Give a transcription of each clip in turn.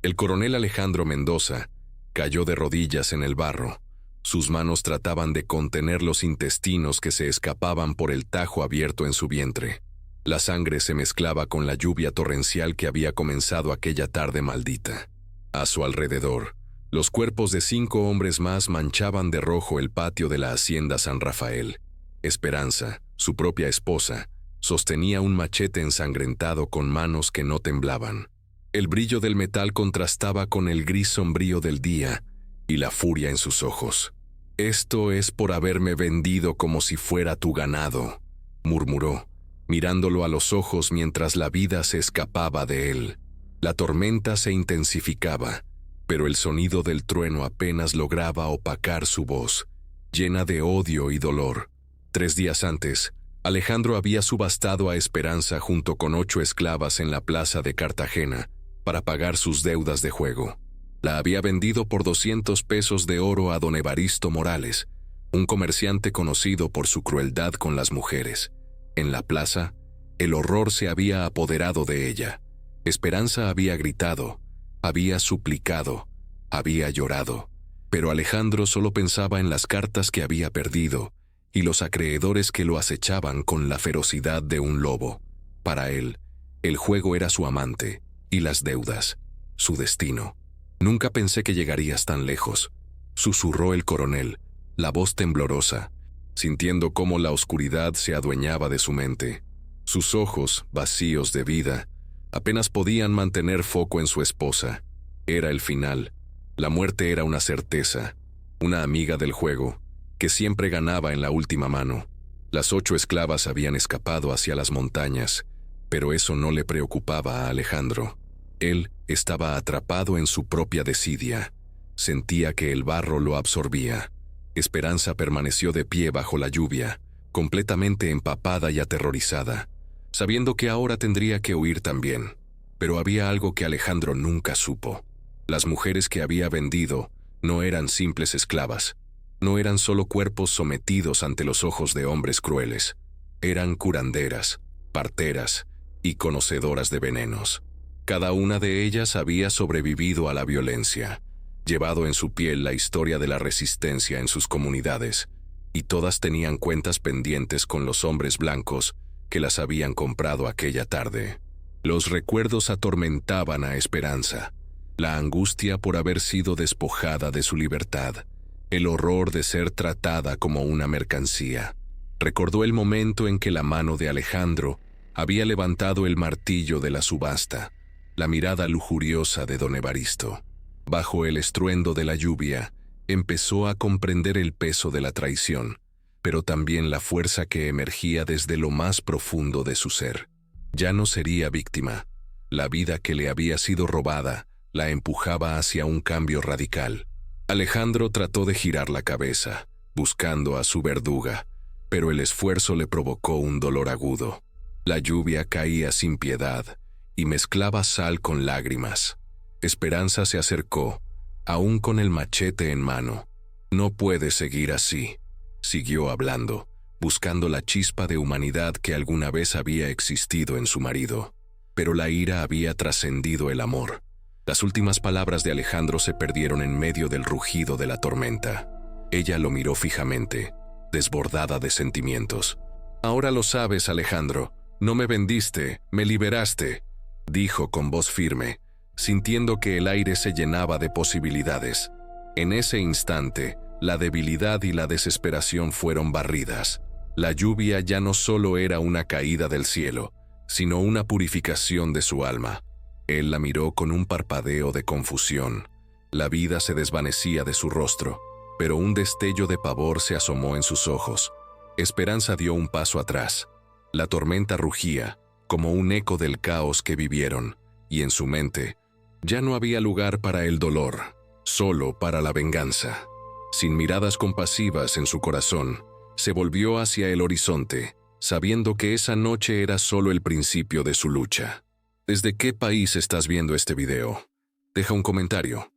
El coronel Alejandro Mendoza cayó de rodillas en el barro. Sus manos trataban de contener los intestinos que se escapaban por el tajo abierto en su vientre. La sangre se mezclaba con la lluvia torrencial que había comenzado aquella tarde maldita. A su alrededor, los cuerpos de 5 hombres más manchaban de rojo el patio de la hacienda San Rafael. Esperanza, su propia esposa, sostenía un machete ensangrentado con manos que no temblaban. El brillo del metal contrastaba con el gris sombrío del día y la furia en sus ojos. «Esto es por haberme vendido como si fuera tu ganado», murmuró, mirándolo a los ojos mientras la vida se escapaba de él. La tormenta se intensificaba, pero el sonido del trueno apenas lograba opacar su voz, llena de odio y dolor. 3 días antes, Alejandro había subastado a Esperanza junto con 8 esclavas en la plaza de Cartagena para pagar sus deudas de juego. La había vendido por 200 pesos de oro a don Evaristo Morales, un comerciante conocido por su crueldad con las mujeres. En la plaza, el horror se había apoderado de ella. Esperanza había gritado, había suplicado, había llorado, pero Alejandro solo pensaba en las cartas que había perdido y los acreedores que lo acechaban con la ferocidad de un lobo. Para él, el juego era su amante y las deudas, su destino. «Nunca pensé que llegarías tan lejos», susurró el coronel, la voz temblorosa, sintiendo cómo la oscuridad se adueñaba de su mente. Sus ojos, vacíos de vida, apenas podían mantener foco en su esposa. Era el final. La muerte era una certeza, una amiga del juego, que siempre ganaba en la última mano. Las 8 esclavas habían escapado hacia las montañas, pero eso no le preocupaba a Alejandro. Él estaba atrapado en su propia desidia. Sentía que el barro lo absorbía. Esperanza permaneció de pie bajo la lluvia, completamente empapada y aterrorizada, sabiendo que ahora tendría que huir también. Pero había algo que Alejandro nunca supo. Las mujeres que había vendido no eran simples esclavas. No eran solo cuerpos sometidos ante los ojos de hombres crueles. Eran curanderas, parteras y conocedoras de venenos. Cada una de ellas había sobrevivido a la violencia, llevado en su piel la historia de la resistencia en sus comunidades, y todas tenían cuentas pendientes con los hombres blancos que las habían comprado aquella tarde. Los recuerdos atormentaban a Esperanza, la angustia por haber sido despojada de su libertad, el horror de ser tratada como una mercancía. Recordó el momento en que la mano de Alejandro había levantado el martillo de la subasta, la mirada lujuriosa de don Evaristo. Bajo el estruendo de la lluvia, empezó a comprender el peso de la traición, pero también la fuerza que emergía desde lo más profundo de su ser. Ya no sería víctima. La vida que le había sido robada la empujaba hacia un cambio radical. Alejandro trató de girar la cabeza, buscando a su verduga, pero el esfuerzo le provocó un dolor agudo. La lluvia caía sin piedad y mezclaba sal con lágrimas. Esperanza se acercó, aún con el machete en mano. «No puede seguir así», siguió hablando, buscando la chispa de humanidad que alguna vez había existido en su marido. Pero la ira había trascendido el amor. Las últimas palabras de Alejandro se perdieron en medio del rugido de la tormenta. Ella lo miró fijamente, desbordada de sentimientos. «Ahora lo sabes, Alejandro. No me vendiste, me liberaste», dijo con voz firme, sintiendo que el aire se llenaba de posibilidades. En ese instante, la debilidad y la desesperación fueron barridas. La lluvia ya no solo era una caída del cielo, sino una purificación de su alma. Él la miró con un parpadeo de confusión. La vida se desvanecía de su rostro, pero un destello de pavor se asomó en sus ojos. Esperanza dio un paso atrás. La tormenta rugía, como un eco del caos que vivieron, y en su mente ya no había lugar para el dolor, solo para la venganza. Sin miradas compasivas en su corazón, se volvió hacia el horizonte, sabiendo que esa noche era solo el principio de su lucha. ¿Desde qué país estás viendo este video? Deja un comentario.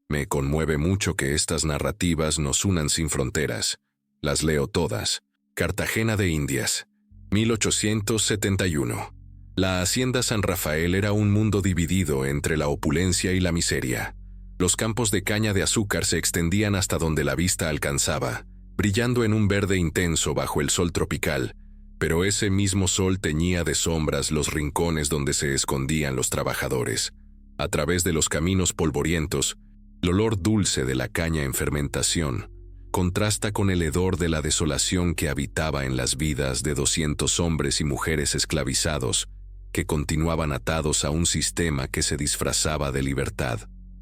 Me conmueve mucho que estas narrativas nos unan sin fronteras. Las leo todas. Cartagena de Indias, 1871. La hacienda San Rafael era un mundo dividido entre la opulencia y la miseria. Los campos de caña de azúcar se extendían hasta donde la vista alcanzaba, brillando en un verde intenso bajo el sol tropical, pero ese mismo sol teñía de sombras los rincones donde se escondían los trabajadores. A través de los caminos polvorientos, el olor dulce de la caña en fermentación contrasta con el hedor de la desolación que habitaba en las vidas de 200 hombres y mujeres esclavizados que continuaban atados a un sistema que se disfrazaba de libertad.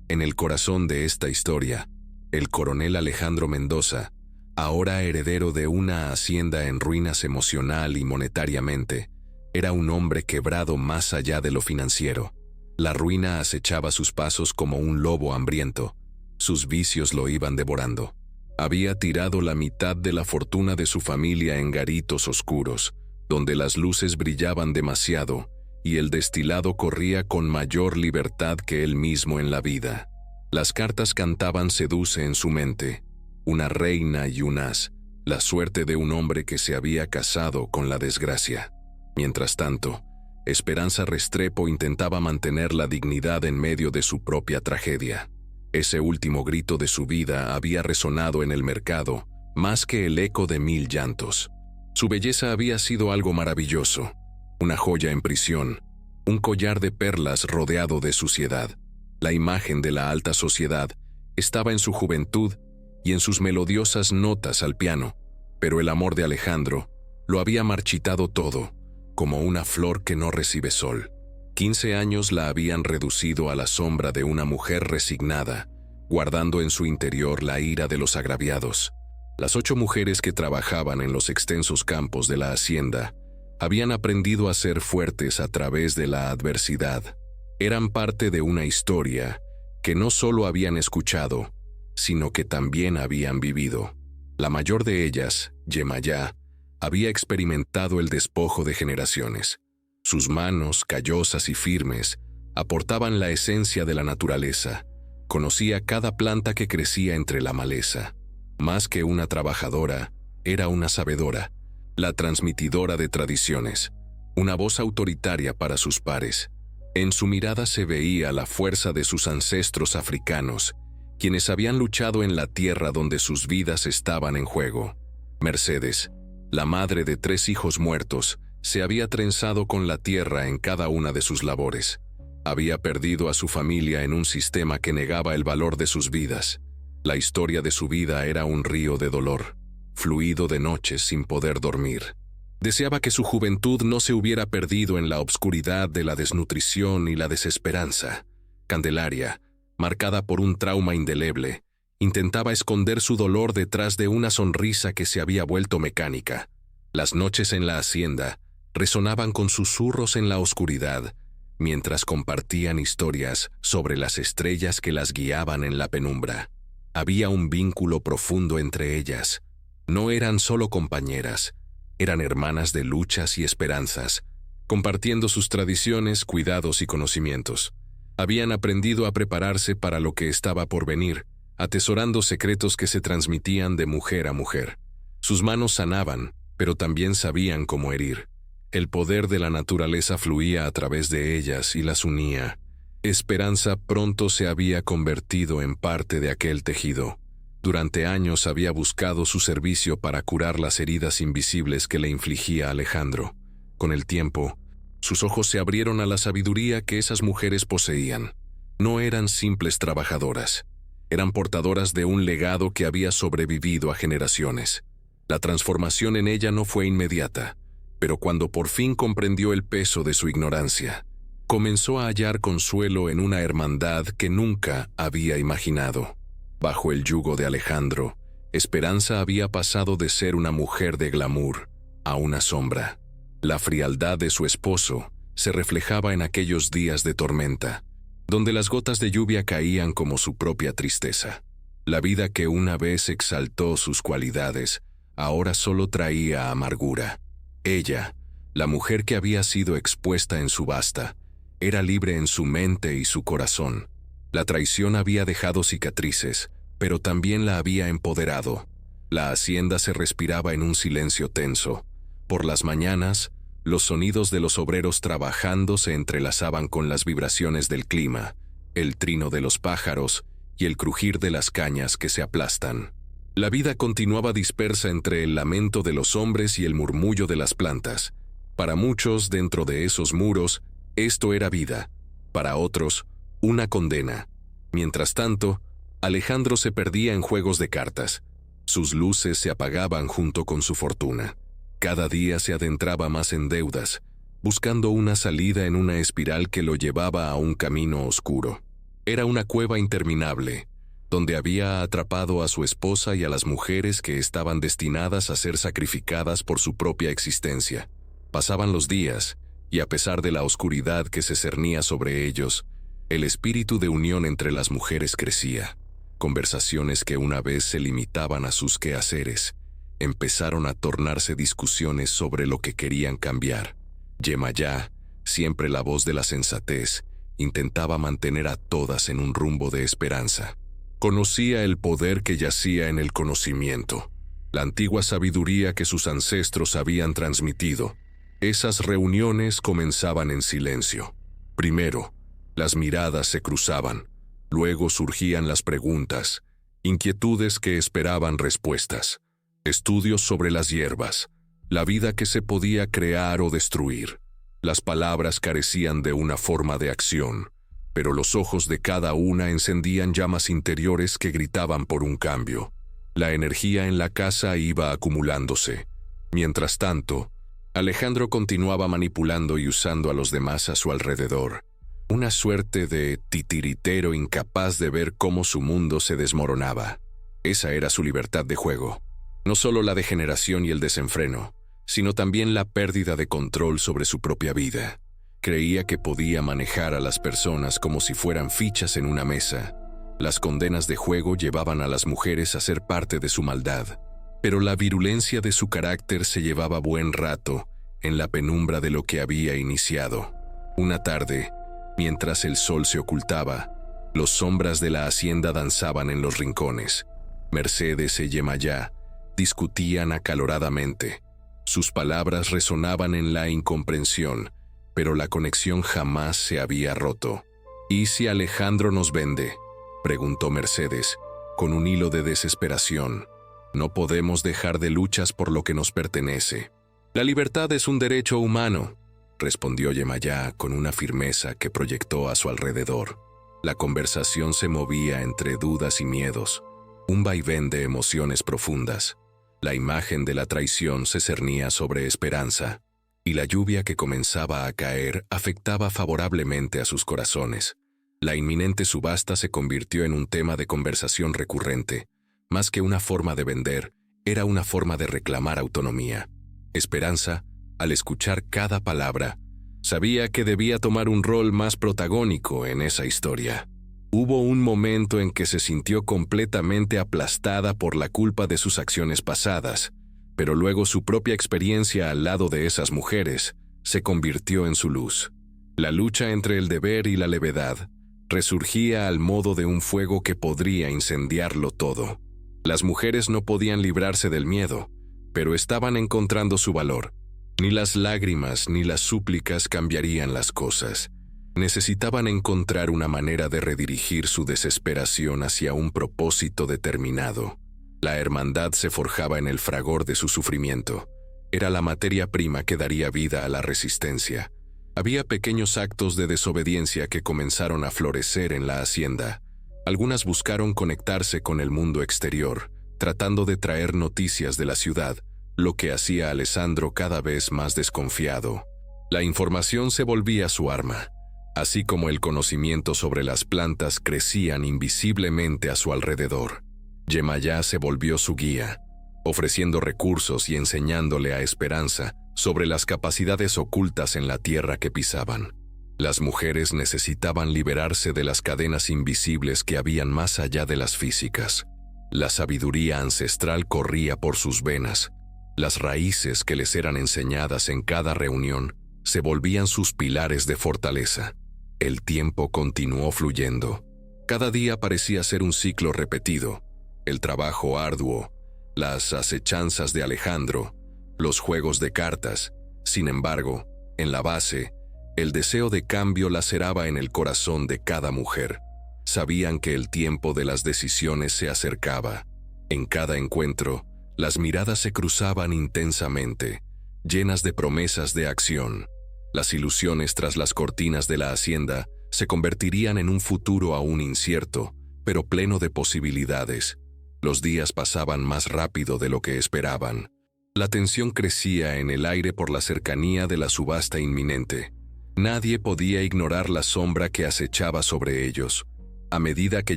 En el corazón de esta historia, el coronel Alejandro Mendoza, ahora heredero de una hacienda en ruinas emocional y monetariamente, era un hombre quebrado más allá de lo financiero. La ruina acechaba sus pasos como un lobo hambriento. Sus vicios lo iban devorando. Había tirado la mitad de la fortuna de su familia en garitos oscuros, donde las luces brillaban demasiado y el destilado corría con mayor libertad que él mismo en la vida. Las cartas cantaban seduce en su mente, una reina y un as, la suerte de un hombre que se había casado con la desgracia. Mientras tanto, Esperanza Restrepo intentaba mantener la dignidad en medio de su propia tragedia. Ese último grito de su vida había resonado en el mercado, más que el eco de 1000 llantos. Su belleza había sido algo maravilloso, una joya en prisión, un collar de perlas rodeado de suciedad. La imagen de la alta sociedad estaba en su juventud y en sus melodiosas notas al piano, pero el amor de Alejandro lo había marchitado todo, como una flor que no recibe sol. 15 años la habían reducido a la sombra de una mujer resignada, guardando en su interior la ira de los agraviados. Las 8 mujeres que trabajaban en los extensos campos de la hacienda habían aprendido a ser fuertes a través de la adversidad. Eran parte de una historia que no solo habían escuchado, sino que también habían vivido. La mayor de ellas, Yemayá, había experimentado el despojo de generaciones. Sus manos, callosas y firmes, aportaban la esencia de la naturaleza. Conocía cada planta que crecía entre la maleza. Más que una trabajadora, era una sabedora, la transmitidora de tradiciones, una voz autoritaria para sus pares. En su mirada se veía la fuerza de sus ancestros africanos, quienes habían luchado en la tierra donde sus vidas estaban en juego. Mercedes, la madre de 3 hijos muertos, se había trenzado con la tierra en cada una de sus labores. Había perdido a su familia en un sistema que negaba el valor de sus vidas. La historia de su vida era un río de dolor, fluido de noches sin poder dormir. Deseaba que su juventud no se hubiera perdido en la obscuridad de la desnutrición y la desesperanza. Candelaria, marcada por un trauma indeleble, intentaba esconder su dolor detrás de una sonrisa que se había vuelto mecánica. Las noches en la hacienda resonaban con susurros en la oscuridad, mientras compartían historias sobre las estrellas que las guiaban en la penumbra. Había un vínculo profundo entre ellas. No eran solo compañeras, eran hermanas de luchas y esperanzas, compartiendo sus tradiciones, cuidados y conocimientos. Habían aprendido a prepararse para lo que estaba por venir, atesorando secretos que se transmitían de mujer a mujer. Sus manos sanaban, pero también sabían cómo herir. El poder de la naturaleza fluía a través de ellas y las unía. Esperanza pronto se había convertido en parte de aquel tejido. Durante años había buscado su servicio para curar las heridas invisibles que le infligía Alejandro. Con el tiempo, sus ojos se abrieron a la sabiduría que esas mujeres poseían. No eran simples trabajadoras. Eran portadoras de un legado que había sobrevivido a generaciones. La transformación en ella no fue inmediata, pero cuando por fin comprendió el peso de su ignorancia, comenzó a hallar consuelo en una hermandad que nunca había imaginado. Bajo el yugo de Alejandro, Esperanza había pasado de ser una mujer de glamour a una sombra. La frialdad de su esposo se reflejaba en aquellos días de tormenta, donde las gotas de lluvia caían como su propia tristeza. La vida que una vez exaltó sus cualidades, ahora solo traía amargura. Ella, la mujer que había sido expuesta en subasta, era libre en su mente y su corazón. La traición había dejado cicatrices, pero también la había empoderado. La hacienda se respiraba en un silencio tenso. Por las mañanas, Los sonidos de los obreros trabajando se entrelazaban con las vibraciones del clima, el trino de los pájaros y el crujir de las cañas que se aplastan. La vida continuaba dispersa entre el lamento de los hombres y el murmullo de las plantas. Para muchos, dentro de esos muros, esto era vida. Para otros, una condena. Mientras tanto, Alejandro se perdía en juegos de cartas. Sus luces se apagaban junto con su fortuna. Cada día se adentraba más en deudas, buscando una salida en una espiral que lo llevaba a un camino oscuro. Era una cueva interminable, donde había atrapado a su esposa y a las mujeres que estaban destinadas a ser sacrificadas por su propia existencia. Pasaban los días, y a pesar de la oscuridad que se cernía sobre ellos, el espíritu de unión entre las mujeres crecía. Conversaciones que una vez se limitaban a sus quehaceres, empezaron a tornarse discusiones sobre lo que querían cambiar. Yemayá, siempre la voz de la sensatez, intentaba mantener a todas en un rumbo de esperanza. Conocía el poder que yacía en el conocimiento, la antigua sabiduría que sus ancestros habían transmitido. Esas reuniones comenzaban en silencio. Primero, las miradas se cruzaban, luego surgían las preguntas, inquietudes que esperaban respuestas. Estudios sobre las hierbas, la vida que se podía crear o destruir. Las palabras carecían de una forma de acción, pero los ojos de cada una encendían llamas interiores que gritaban por un cambio. La energía en la casa iba acumulándose. Mientras tanto, Alejandro continuaba manipulando y usando a los demás a su alrededor. Una suerte de titiritero incapaz de ver cómo su mundo se desmoronaba. Esa era su libertad de juego. No solo la degeneración y el desenfreno, sino también la pérdida de control sobre su propia vida. Creía que podía manejar a las personas como si fueran fichas en una mesa. Las condenas de juego llevaban a las mujeres a ser parte de su maldad, pero la virulencia de su carácter se llevaba buen rato en la penumbra de lo que había iniciado. Una tarde, mientras el sol se ocultaba, las sombras de la hacienda danzaban en los rincones. Mercedes y Yemayá discutían acaloradamente. Sus palabras resonaban en la incomprensión, pero la conexión jamás se había roto. ¿Y si Alejandro nos vende?, preguntó Mercedes, con un hilo de desesperación. No podemos dejar de luchas por lo que nos pertenece. La libertad es un derecho humano, respondió Yemayá con una firmeza que proyectó a su alrededor. La conversación se movía entre dudas y miedos, un vaivén de emociones profundas. La imagen de la traición se cernía sobre esperanza, y la lluvia que comenzaba a caer afectaba favorablemente a sus corazones. La inminente subasta se convirtió en un tema de conversación recurrente. Más que una forma de vender, era una forma de reclamar autonomía. Esperanza, al escuchar cada palabra, sabía que debía tomar un rol más protagónico en esa historia. Hubo un momento en que se sintió completamente aplastada por la culpa de sus acciones pasadas, pero luego su propia experiencia al lado de esas mujeres se convirtió en su luz. La lucha entre el deber y la levedad resurgía al modo de un fuego que podría incendiarlo todo. Las mujeres no podían librarse del miedo, pero estaban encontrando su valor. Ni las lágrimas ni las súplicas cambiarían las cosas. Necesitaban encontrar una manera de redirigir su desesperación hacia un propósito determinado. La hermandad se forjaba en el fragor de su sufrimiento. Era la materia prima que daría vida a la resistencia. Había pequeños actos de desobediencia que comenzaron a florecer en la hacienda. Algunas buscaron conectarse con el mundo exterior, tratando de traer noticias de la ciudad, lo que hacía a Alessandro cada vez más desconfiado. La información se volvía su arma, así como el conocimiento sobre las plantas crecían invisiblemente a su alrededor. Yemayá se volvió su guía, ofreciendo recursos y enseñándole a Esperanza sobre las capacidades ocultas en la tierra que pisaban. Las mujeres necesitaban liberarse de las cadenas invisibles que habían más allá de las físicas. La sabiduría ancestral corría por sus venas. Las raíces que les eran enseñadas en cada reunión se volvían sus pilares de fortaleza. El tiempo continuó fluyendo. Cada día parecía ser un ciclo repetido. El trabajo arduo, las acechanzas de Alejandro, los juegos de cartas Sin embargo, en la base, el deseo de cambio laceraba en el corazón de cada mujer. Sabían que el tiempo de las decisiones se acercaba. En cada encuentro, las miradas se cruzaban intensamente, llenas de promesas de acción. Las ilusiones tras las cortinas de la hacienda se convertirían en un futuro aún incierto, pero pleno de posibilidades. Los días pasaban más rápido de lo que esperaban. La tensión crecía en el aire por la cercanía de la subasta inminente. Nadie podía ignorar la sombra que acechaba sobre ellos. A medida que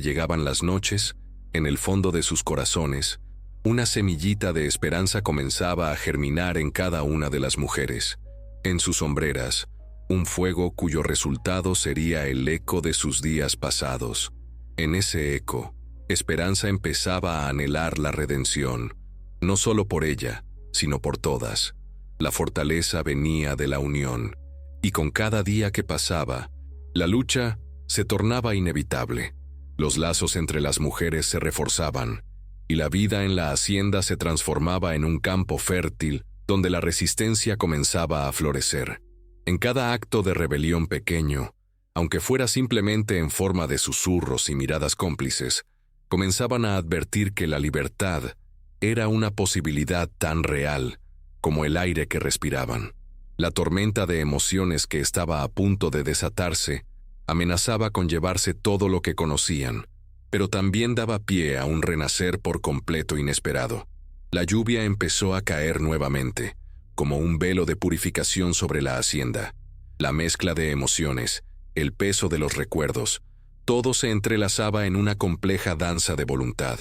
llegaban las noches, en el fondo de sus corazones, una semillita de esperanza comenzaba a germinar en cada una de las mujeres. En sus hombreras, un fuego cuyo resultado sería el eco de sus días pasados. En ese eco, Esperanza empezaba a anhelar la redención, no solo por ella, sino por todas. La fortaleza venía de la unión, y con cada día que pasaba, la lucha se tornaba inevitable. Los lazos entre las mujeres se reforzaban, y la vida en la hacienda se transformaba en un campo fértil donde la resistencia comenzaba a florecer. En cada acto de rebelión pequeño, aunque fuera simplemente en forma de susurros y miradas cómplices, comenzaban a advertir que la libertad era una posibilidad tan real como el aire que respiraban. La tormenta de emociones que estaba a punto de desatarse amenazaba con llevarse todo lo que conocían, pero también daba pie a un renacer por completo inesperado. La lluvia empezó a caer nuevamente, como un velo de purificación sobre la hacienda. La mezcla de emociones, el peso de los recuerdos, todo se entrelazaba en una compleja danza de voluntad.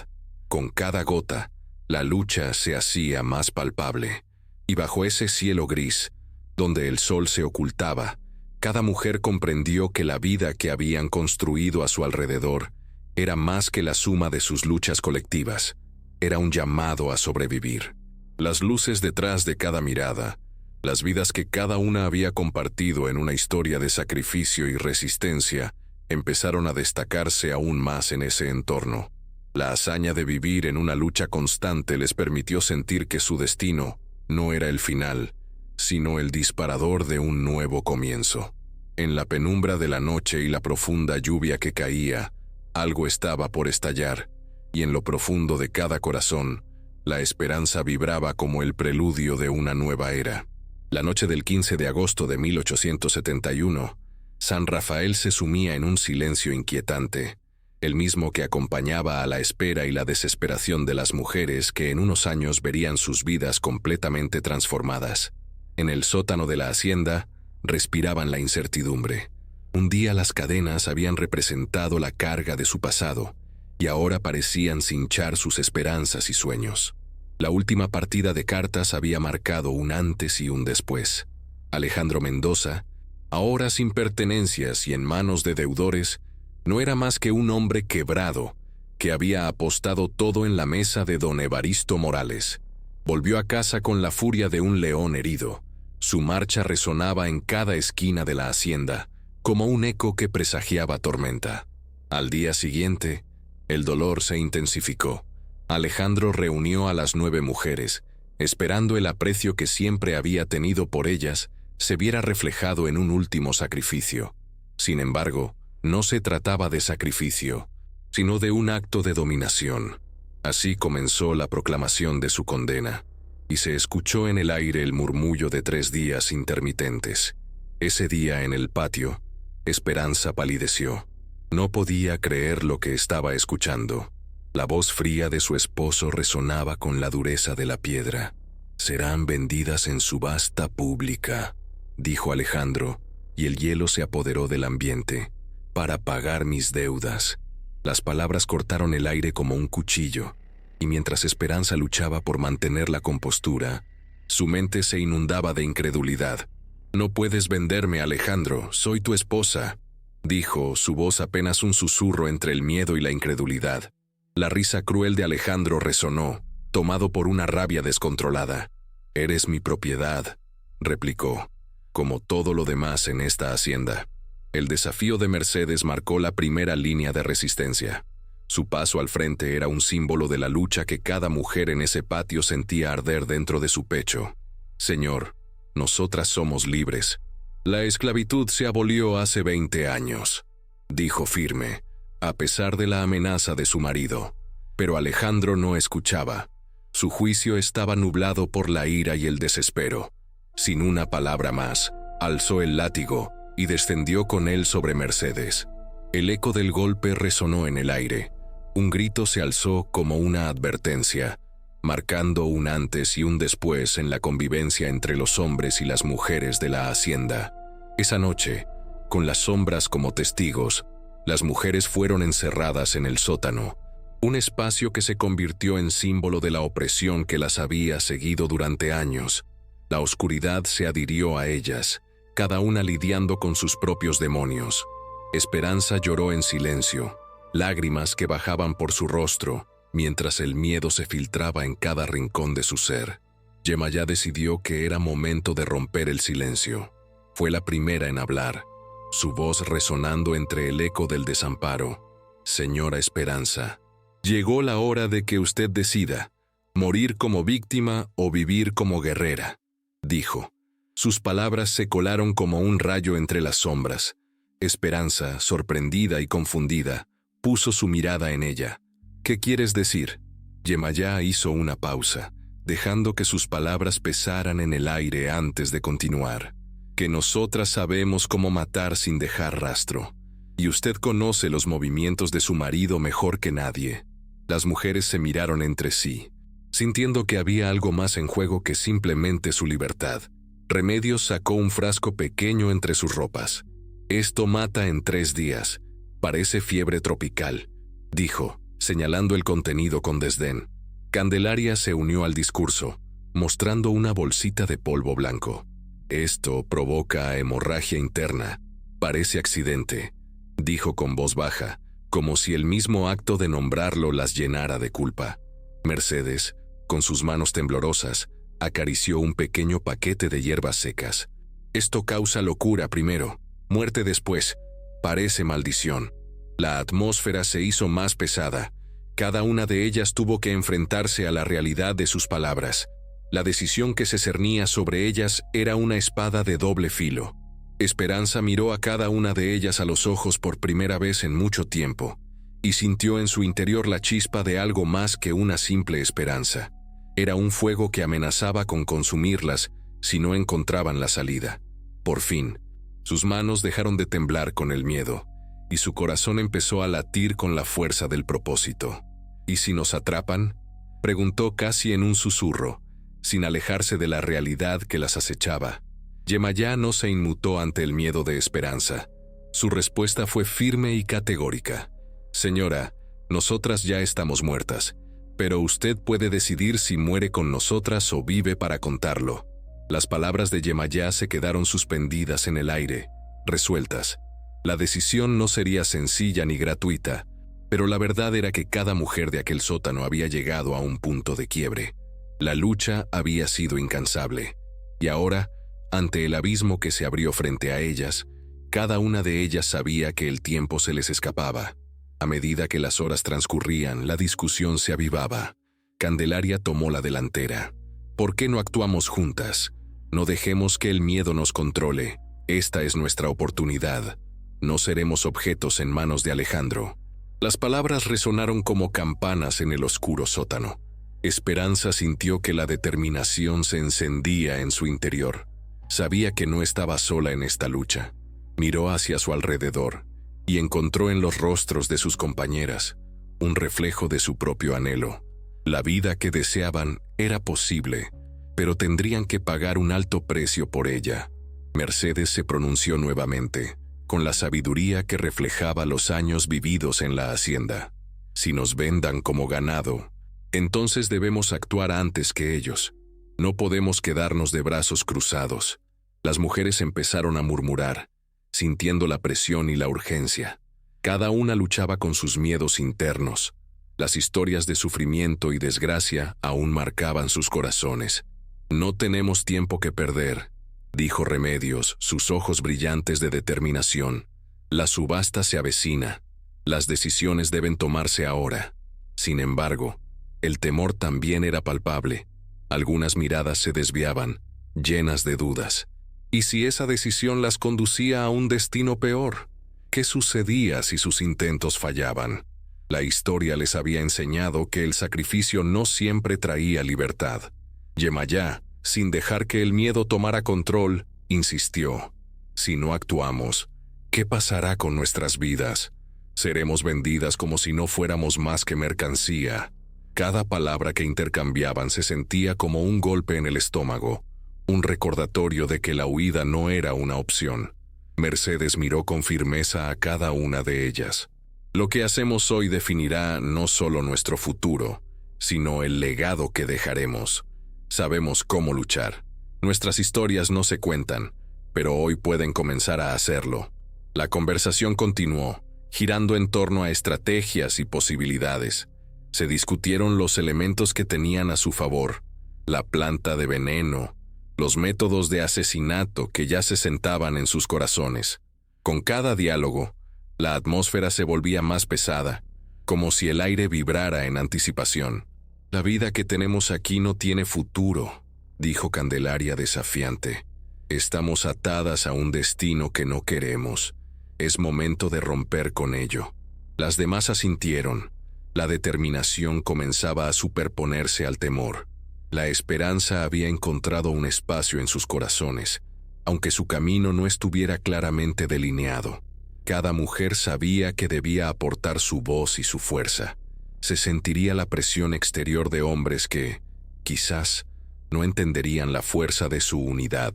Con cada gota, la lucha se hacía más palpable, y bajo ese cielo gris, donde el sol se ocultaba, cada mujer comprendió que la vida que habían construido a su alrededor era más que la suma de sus luchas colectivas. Era un llamado a sobrevivir. Las luces detrás de cada mirada, las vidas que cada una había compartido en una historia de sacrificio y resistencia, empezaron a destacarse aún más en ese entorno. La hazaña de vivir en una lucha constante les permitió sentir que su destino no era el final, sino el disparador de un nuevo comienzo. En la penumbra de la noche y la profunda lluvia que caía, algo estaba por estallar, y en lo profundo de cada corazón, la esperanza vibraba como el preludio de una nueva era. La noche del 15 de agosto de 1871, San Rafael se sumía en un silencio inquietante, el mismo que acompañaba a la espera y la desesperación de las mujeres que en unos años verían sus vidas completamente transformadas. En el sótano de la hacienda, respiraban la incertidumbre. Un día las cadenas habían representado la carga de su pasado, y ahora parecían cinchar sus esperanzas y sueños. La última partida de cartas había marcado un antes y un después. Alejandro Mendoza, ahora sin pertenencias y en manos de deudores, no era más que un hombre quebrado, que había apostado todo en la mesa de don Evaristo Morales. Volvió a casa con la furia de un león herido. Su marcha resonaba en cada esquina de la hacienda, como un eco que presagiaba tormenta. Al día siguiente, el dolor se intensificó. Alejandro reunió a las 9 mujeres, esperando el aprecio que siempre había tenido por ellas se viera reflejado en un último sacrificio. Sin embargo, no se trataba de sacrificio, sino de un acto de dominación. Así comenzó la proclamación de su condena, y se escuchó en el aire el murmullo de 3 días intermitentes. Ese día en el patio, Esperanza palideció. No podía creer lo que estaba escuchando. La voz fría de su esposo resonaba con la dureza de la piedra. «Serán vendidas en subasta pública», dijo Alejandro, y el hielo se apoderó del ambiente. «Para pagar mis deudas». Las palabras cortaron el aire como un cuchillo, y mientras Esperanza luchaba por mantener la compostura, su mente se inundaba de incredulidad. «No puedes venderme, Alejandro, soy tu esposa», dijo, su voz apenas un susurro entre el miedo y la incredulidad. La risa cruel de Alejandro resonó, tomado por una rabia descontrolada. «Eres mi propiedad», replicó, «como todo lo demás en esta hacienda». El desafío de Mercedes marcó la primera línea de resistencia. Su paso al frente era un símbolo de la lucha que cada mujer en ese patio sentía arder dentro de su pecho. «Señor», Nosotras somos libres. La esclavitud se abolió hace 20 años, dijo firme, a pesar de la amenaza de su marido. Pero Alejandro no escuchaba. Su juicio estaba nublado por la ira y el desespero. Sin una palabra más, alzó el látigo y descendió con él sobre Mercedes. El eco del golpe resonó en el aire. Un grito se alzó como una advertencia, marcando un antes y un después en la convivencia entre los hombres y las mujeres de la hacienda. Esa noche, con las sombras como testigos, las mujeres fueron encerradas en el sótano, un espacio que se convirtió en símbolo de la opresión que las había seguido durante años. La oscuridad se adhirió a ellas, cada una lidiando con sus propios demonios. Esperanza lloró en silencio, lágrimas que bajaban por su rostro, mientras el miedo se filtraba en cada rincón de su ser. Yemayá decidió que era momento de romper el silencio. Fue la primera en hablar, su voz resonando entre el eco del desamparo. Señora Esperanza, llegó la hora de que usted decida, morir como víctima o vivir como guerrera, dijo. Sus palabras se colaron como un rayo entre las sombras. Esperanza, sorprendida y confundida, puso su mirada en ella. ¿Qué quieres decir? Yemayá hizo una pausa, dejando que sus palabras pesaran en el aire antes de continuar. Que nosotras sabemos cómo matar sin dejar rastro. Y usted conoce los movimientos de su marido mejor que nadie. Las mujeres se miraron entre sí, sintiendo que había algo más en juego que simplemente su libertad. Remedios sacó un frasco pequeño entre sus ropas. Esto mata en 3 días. Parece fiebre tropical, dijo, señalando el contenido con desdén. Candelaria se unió al discurso, mostrando una bolsita de polvo blanco. Esto provoca hemorragia interna. Parece accidente, dijo con voz baja, como si el mismo acto de nombrarlo las llenara de culpa. Mercedes, con sus manos temblorosas, acarició un pequeño paquete de hierbas secas. Esto causa locura primero, muerte después. Parece maldición. La atmósfera se hizo más pesada. Cada una de ellas tuvo que enfrentarse a la realidad de sus palabras. La decisión que se cernía sobre ellas era una espada de doble filo. Esperanza miró a cada una de ellas a los ojos por primera vez en mucho tiempo, y sintió en su interior la chispa de algo más que una simple esperanza. Era un fuego que amenazaba con consumirlas si no encontraban la salida. Por fin, sus manos dejaron de temblar con el miedo, y su corazón empezó a latir con la fuerza del propósito. ¿Y si nos atrapan?, preguntó casi en un susurro, sin alejarse de la realidad que las acechaba. Yemayá no se inmutó ante el miedo de Esperanza. Su respuesta fue firme y categórica. Señora, nosotras ya estamos muertas, pero usted puede decidir si muere con nosotras o vive para contarlo. Las palabras de Yemayá se quedaron suspendidas en el aire, resueltas. La decisión no sería sencilla ni gratuita, pero la verdad era que cada mujer de aquel sótano había llegado a un punto de quiebre. La lucha había sido incansable, y ahora, ante el abismo que se abrió frente a ellas, cada una de ellas sabía que el tiempo se les escapaba. A medida que las horas transcurrían, la discusión se avivaba. Candelaria tomó la delantera. ¿Por qué no actuamos juntas? No dejemos que el miedo nos controle. Esta es nuestra oportunidad. No seremos objetos en manos de Alejandro. Las palabras resonaron como campanas en el oscuro sótano. Esperanza sintió que la determinación se encendía en su interior. Sabía que no estaba sola en esta lucha. Miró hacia su alrededor y encontró en los rostros de sus compañeras un reflejo de su propio anhelo. La vida que deseaban era posible, pero tendrían que pagar un alto precio por ella. Mercedes se pronunció nuevamente, con la sabiduría que reflejaba los años vividos en la hacienda. Si nos vendan como ganado, entonces debemos actuar antes que ellos. No podemos quedarnos de brazos cruzados. Las mujeres empezaron a murmurar, sintiendo la presión y la urgencia. Cada una luchaba con sus miedos internos. Las historias de sufrimiento y desgracia aún marcaban sus corazones. No tenemos tiempo que perder, dijo Remedios, sus ojos brillantes de determinación. La subasta se avecina. Las decisiones deben tomarse ahora. Sin embargo, el temor también era palpable. Algunas miradas se desviaban, llenas de dudas. ¿Y si esa decisión las conducía a un destino peor? ¿Qué sucedía si sus intentos fallaban? La historia les había enseñado que el sacrificio no siempre traía libertad. Yemayá, sin dejar que el miedo tomara control, insistió: si no actuamos, ¿qué pasará con nuestras vidas? Seremos vendidas como si no fuéramos más que mercancía. Cada palabra que intercambiaban se sentía como un golpe en el estómago, un recordatorio de que la huida no era una opción. Mercedes miró con firmeza a cada una de ellas. Lo que hacemos hoy definirá no solo nuestro futuro, sino el legado que dejaremos. Sabemos cómo luchar. Nuestras historias no se cuentan, pero hoy pueden comenzar a hacerlo. La conversación continuó, girando en torno a estrategias y posibilidades. Se discutieron los elementos que tenían a su favor: la planta de veneno, los métodos de asesinato que ya se sentaban en sus corazones. Con cada diálogo, la atmósfera se volvía más pesada, como si el aire vibrara en anticipación. «La vida que tenemos aquí no tiene futuro», dijo Candelaria desafiante. «Estamos atadas a un destino que no queremos. Es momento de romper con ello». Las demás asintieron. La determinación comenzaba a superponerse al temor. La esperanza había encontrado un espacio en sus corazones, aunque su camino no estuviera claramente delineado. Cada mujer sabía que debía aportar su voz y su fuerza. Se sentiría la presión exterior de hombres que, quizás, no entenderían la fuerza de su unidad.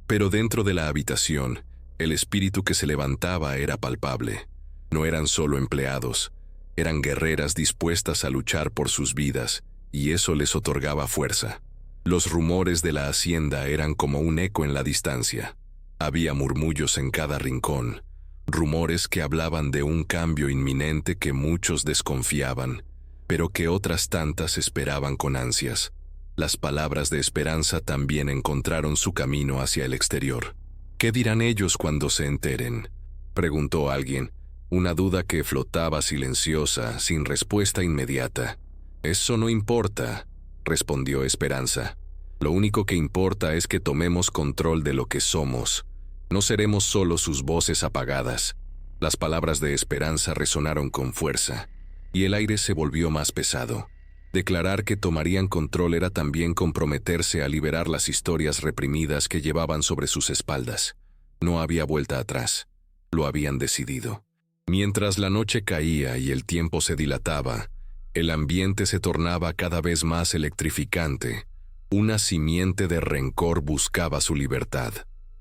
Pero dentro de la habitación, el espíritu que se levantaba era palpable. No eran solo empleados, eran guerreras dispuestas a luchar por sus vidas, y eso les otorgaba fuerza. Los rumores de la hacienda eran como un eco en la distancia. Había murmullos en cada rincón, rumores que hablaban de un cambio inminente que muchos desconfiaban, pero que otras tantas esperaban con ansias. Las palabras de esperanza también encontraron su camino hacia el exterior. «¿Qué dirán ellos cuando se enteren?», preguntó alguien, una duda que flotaba silenciosa, sin respuesta inmediata. «Eso no importa», respondió Esperanza. «Lo único que importa es que tomemos control de lo que somos. No seremos solo sus voces apagadas». Las palabras de Esperanza resonaron con fuerza, y el aire se volvió más pesado. Declarar que tomarían control era también comprometerse a liberar las historias reprimidas que llevaban sobre sus espaldas. No había vuelta atrás. Lo habían decidido. Mientras la noche caía y el tiempo se dilataba, el ambiente se tornaba cada vez más electrificante. Una simiente de rencor buscaba su libertad.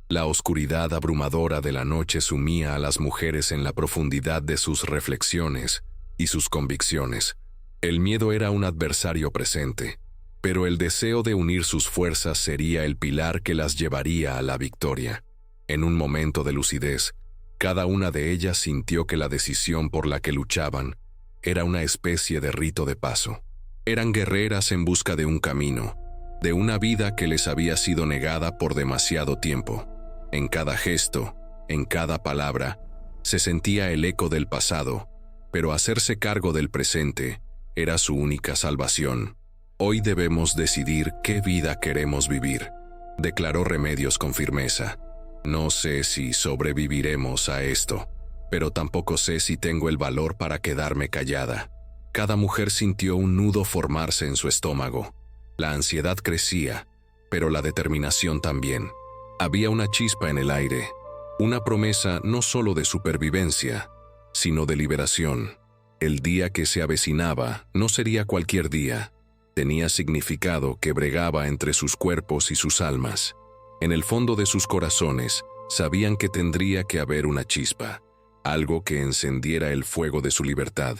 La oscuridad abrumadora de la noche sumía a las mujeres en la profundidad de sus reflexiones y sus convicciones. El miedo era un adversario presente, pero el deseo de unir sus fuerzas sería el pilar que las llevaría a la victoria. En un momento de lucidez, cada una de ellas sintió que la decisión por la que luchaban era una especie de rito de paso. Eran guerreras en busca de un camino, de una vida que les había sido negada por demasiado tiempo. En cada gesto, en cada palabra, se sentía el eco del pasado, pero hacerse cargo del presente era su única salvación. «Hoy debemos decidir qué vida queremos vivir», declaró Remedios con firmeza. «No sé si sobreviviremos a esto, pero tampoco sé si tengo el valor para quedarme callada». Cada mujer sintió un nudo formarse en su estómago. La ansiedad crecía, pero la determinación también. Había una chispa en el aire, una promesa no solo de supervivencia, sino de liberación. El día que se avecinaba no sería cualquier día. Tenía significado que bregaba entre sus cuerpos y sus almas. En el fondo de sus corazones sabían que tendría que haber una chispa, algo que encendiera el fuego de su libertad.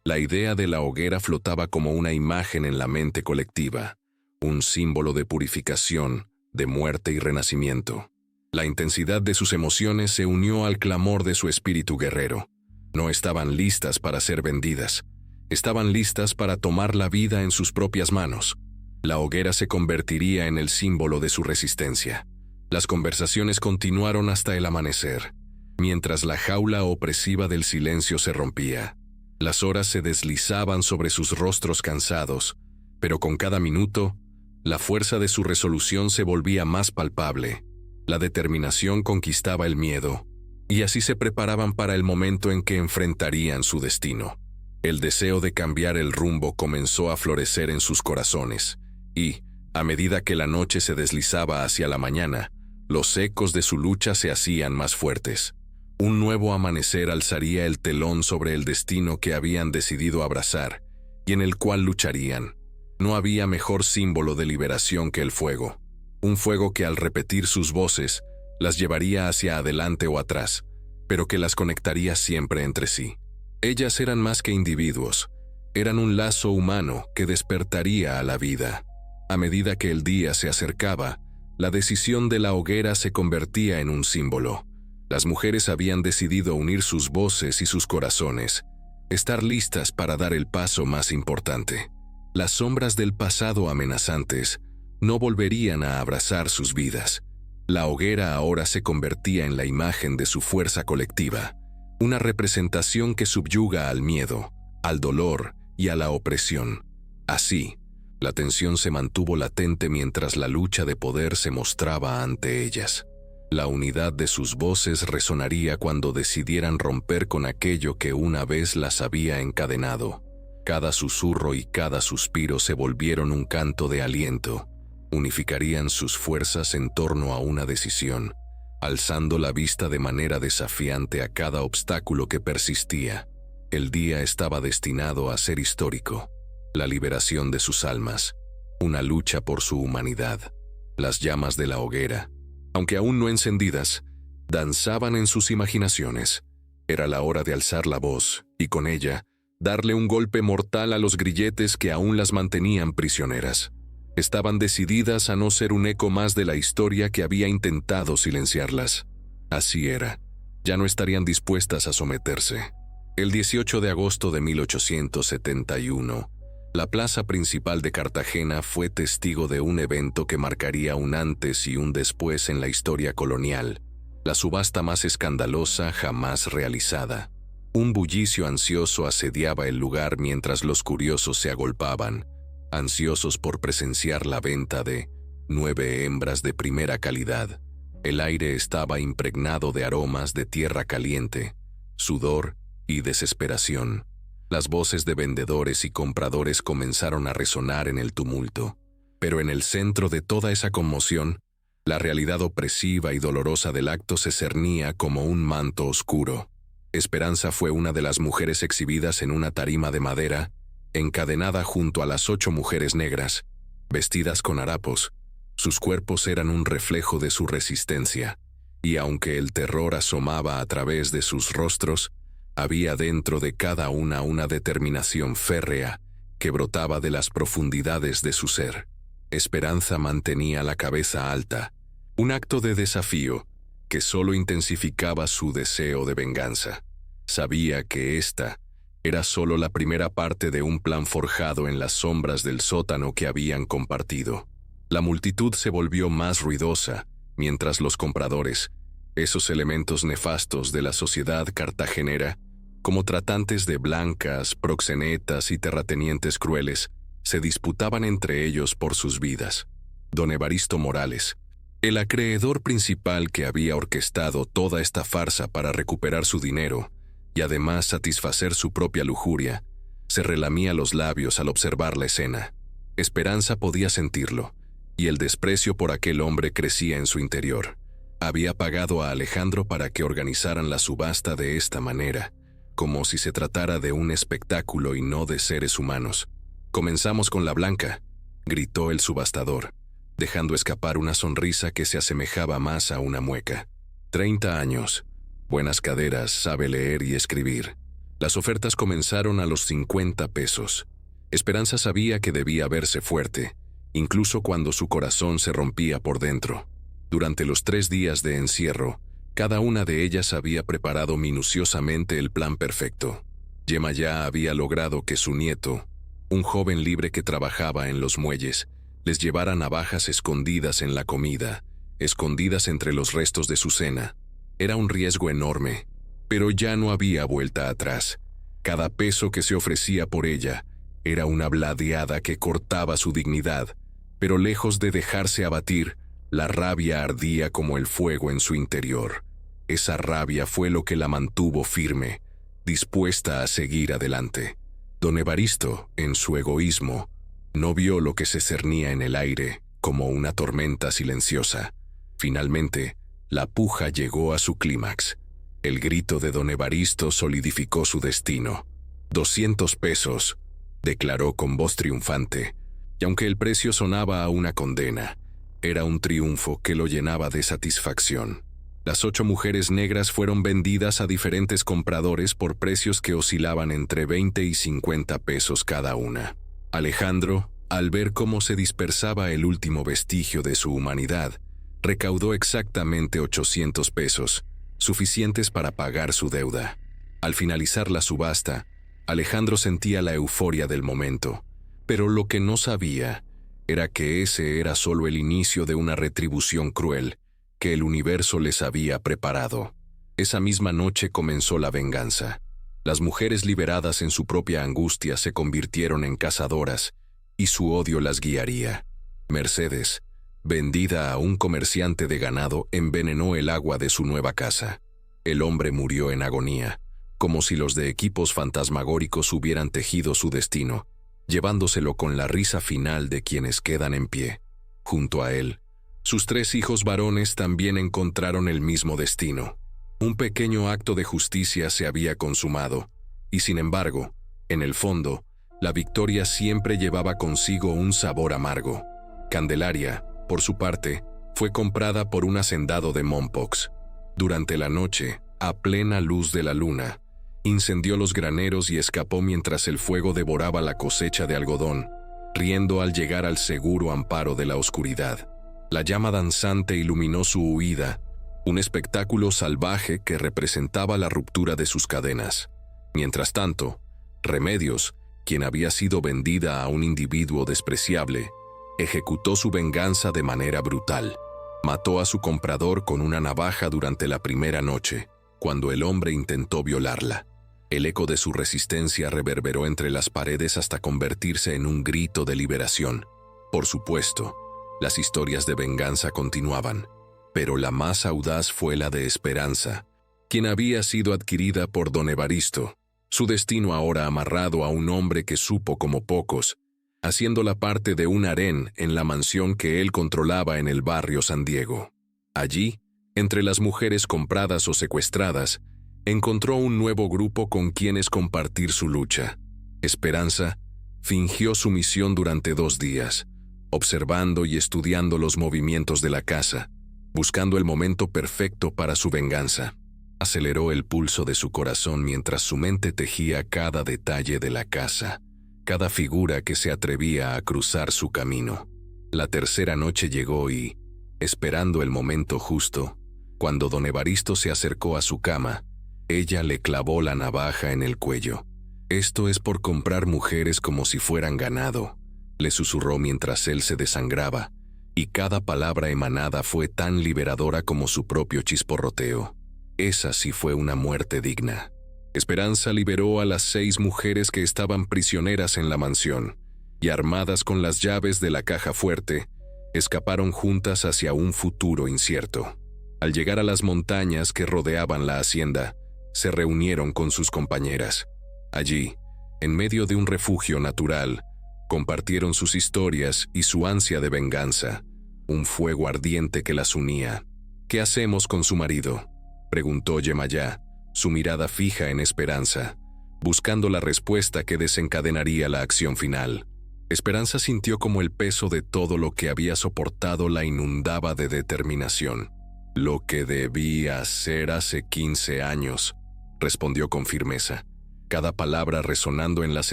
La idea de la hoguera flotaba como una imagen en la mente colectiva, un símbolo de purificación, de muerte y renacimiento. La intensidad de sus emociones se unió al clamor de su espíritu guerrero. No estaban listas para ser vendidas. Estaban listas para tomar la vida en sus propias manos. La hoguera se convertiría en el símbolo de su resistencia. Las conversaciones continuaron hasta el amanecer, mientras la jaula opresiva del silencio se rompía. Las horas se deslizaban sobre sus rostros cansados, pero con cada minuto, La fuerza de su resolución se volvía más palpable. La determinación conquistaba el miedo, y así se preparaban para el momento en que enfrentarían su destino. El deseo de cambiar el rumbo comenzó a florecer en sus corazones, y, a medida que la noche se deslizaba hacia la mañana, los ecos de su lucha se hacían más fuertes. Un nuevo amanecer alzaría el telón sobre el destino que habían decidido abrazar, y en el cual lucharían. No había mejor símbolo de liberación que el fuego. Un fuego que al repetir sus voces, las llevaría hacia adelante o atrás, pero que las conectaría siempre entre sí. Ellas eran más que individuos, eran un lazo humano que despertaría a la vida. A medida que el día se acercaba, la decisión de la hoguera se convertía en un símbolo. Las mujeres habían decidido unir sus voces y sus corazones, estar listas para dar el paso más importante. Las sombras del pasado amenazantes no volverían a abrazar sus vidas. La hoguera ahora se convertía en la imagen de su fuerza colectiva, una representación que subyuga al miedo, al dolor y a la opresión. Así, la tensión se mantuvo latente mientras la lucha de poder se mostraba ante ellas. La unidad de sus voces resonaría cuando decidieran romper con aquello que una vez las había encadenado. Cada susurro y cada suspiro se volvieron un canto de aliento. Unificarían sus fuerzas en torno a una decisión, alzando la vista de manera desafiante a cada obstáculo que persistía. El día estaba destinado a ser histórico. La liberación de sus almas, una lucha por su humanidad. Las llamas de la hoguera, aunque aún no encendidas, danzaban en sus imaginaciones. Era la hora de alzar la voz, y con ella, darle un golpe mortal a los grilletes que aún las mantenían prisioneras. Estaban decididas a no ser un eco más de la historia que había intentado silenciarlas. Así era. Ya no estarían dispuestas a someterse. El 18 de agosto de 1871, la plaza principal de Cartagena fue testigo de un evento que marcaría un antes y un después en la historia colonial, la subasta más escandalosa jamás realizada. Un bullicio ansioso asediaba el lugar mientras los curiosos se agolpaban, ansiosos por presenciar la venta de 9 hembras de primera calidad. El aire estaba impregnado de aromas de tierra caliente, sudor y desesperación. Las voces de vendedores y compradores comenzaron a resonar en el tumulto, pero en el centro de toda esa conmoción, la realidad opresiva y dolorosa del acto se cernía como un manto oscuro. Esperanza fue una de las mujeres exhibidas en una tarima de madera, encadenada junto a las 8 mujeres negras, vestidas con harapos. Sus cuerpos eran un reflejo de su resistencia, y aunque el terror asomaba a través de sus rostros, había dentro de cada una determinación férrea que brotaba de las profundidades de su ser. Esperanza mantenía la cabeza alta, un acto de desafío que solo intensificaba su deseo de venganza. Sabía que esta era solo la primera parte de un plan forjado en las sombras del sótano que habían compartido. La multitud se volvió más ruidosa, mientras los compradores, esos elementos nefastos de la sociedad cartagenera, como tratantes de blancas, proxenetas y terratenientes crueles, se disputaban entre ellos por sus vidas. Don Evaristo Morales, el acreedor principal que había orquestado toda esta farsa para recuperar su dinero y además satisfacer su propia lujuria, se relamía los labios al observar la escena. Esperanza podía sentirlo, y el desprecio por aquel hombre crecía en su interior. Había pagado a Alejandro para que organizaran la subasta de esta manera, como si se tratara de un espectáculo y no de seres humanos. «Comenzamos con la blanca», gritó el subastador, dejando escapar una sonrisa que se asemejaba más a una mueca. 30 años, buenas caderas, sabe leer y escribir. Las ofertas comenzaron a los 50 pesos. Esperanza sabía que debía verse fuerte, incluso cuando su corazón se rompía por dentro. Durante los 3 días de encierro, cada una de ellas había preparado minuciosamente el plan perfecto. Yemayá había logrado que su nieto, un joven libre que trabajaba en los muelles, les llevara navajas escondidas en la comida, escondidas entre los restos de su cena. Era un riesgo enorme, pero ya no había vuelta atrás. Cada peso que se ofrecía por ella era una bladeada que cortaba su dignidad, pero lejos de dejarse abatir, la rabia ardía como el fuego en su interior. Esa rabia fue lo que la mantuvo firme, dispuesta a seguir adelante. Don Evaristo, en su egoísmo, no vio lo que se cernía en el aire como una tormenta silenciosa. Finalmente, la puja llegó a su clímax. El grito de don Evaristo solidificó su destino. 200 pesos, declaró con voz triunfante, y aunque el precio sonaba a una condena, era un triunfo que lo llenaba de satisfacción. Las 8 mujeres negras fueron vendidas a diferentes compradores por precios que oscilaban entre 20 y 50 pesos cada una. Alejandro, al ver cómo se dispersaba el último vestigio de su humanidad, recaudó exactamente 800 pesos, suficientes para pagar su deuda. Al finalizar la subasta, Alejandro sentía la euforia del momento, pero lo que no sabía era que ese era solo el inicio de una retribución cruel que el universo les había preparado. Esa misma noche comenzó la venganza. Las mujeres liberadas en su propia angustia se convirtieron en cazadoras, y su odio las guiaría. Mercedes, vendida a un comerciante de ganado, envenenó el agua de su nueva casa. El hombre murió en agonía, como si los de equipos fantasmagóricos hubieran tejido su destino, llevándoselo con la risa final de quienes quedan en pie. Junto a él, sus 3 hijos varones también encontraron el mismo destino. Un pequeño acto de justicia se había consumado, y sin embargo, en el fondo, la victoria siempre llevaba consigo un sabor amargo. Candelaria, por su parte, fue comprada por un hacendado de Mompox. Durante la noche, a plena luz de la luna, incendió los graneros y escapó mientras el fuego devoraba la cosecha de algodón, riendo al llegar al seguro amparo de la oscuridad. La llama danzante iluminó su huida, un espectáculo salvaje que representaba la ruptura de sus cadenas. Mientras tanto, Remedios, quien había sido vendida a un individuo despreciable, ejecutó su venganza de manera brutal. Mató a su comprador con una navaja durante la primera noche, cuando el hombre intentó violarla. El eco de su resistencia reverberó entre las paredes hasta convertirse en un grito de liberación. Por supuesto, las historias de venganza continuaban, pero la más audaz fue la de Esperanza, quien había sido adquirida por don Evaristo, su destino ahora amarrado a un hombre que supo como pocos, haciéndola parte de un harén en la mansión que él controlaba en el barrio San Diego. Allí, entre las mujeres compradas o secuestradas, encontró un nuevo grupo con quienes compartir su lucha. Esperanza fingió su misión durante 2 días, observando y estudiando los movimientos de la casa, buscando el momento perfecto para su venganza. Aceleró el pulso de su corazón mientras su mente tejía cada detalle de la casa, cada figura que se atrevía a cruzar su camino. La tercera noche llegó y, esperando el momento justo, cuando don Evaristo se acercó a su cama, ella le clavó la navaja en el cuello. «Esto es por comprar mujeres como si fueran ganado», le susurró mientras él se desangraba, y cada palabra emanada fue tan liberadora como su propio chisporroteo. Esa sí fue una muerte digna. Esperanza liberó a las 6 mujeres que estaban prisioneras en la mansión, y armadas con las llaves de la caja fuerte, escaparon juntas hacia un futuro incierto. Al llegar a las montañas que rodeaban la hacienda, se reunieron con sus compañeras. Allí, en medio de un refugio natural, compartieron sus historias y su ansia de venganza, un fuego ardiente que las unía. «¿Qué hacemos con su marido?», preguntó Yemayá, su mirada fija en Esperanza, buscando la respuesta que desencadenaría la acción final. Esperanza sintió como el peso de todo lo que había soportado la inundaba de determinación. «Lo que debía hacer hace 15 años», respondió con firmeza, cada palabra resonando en las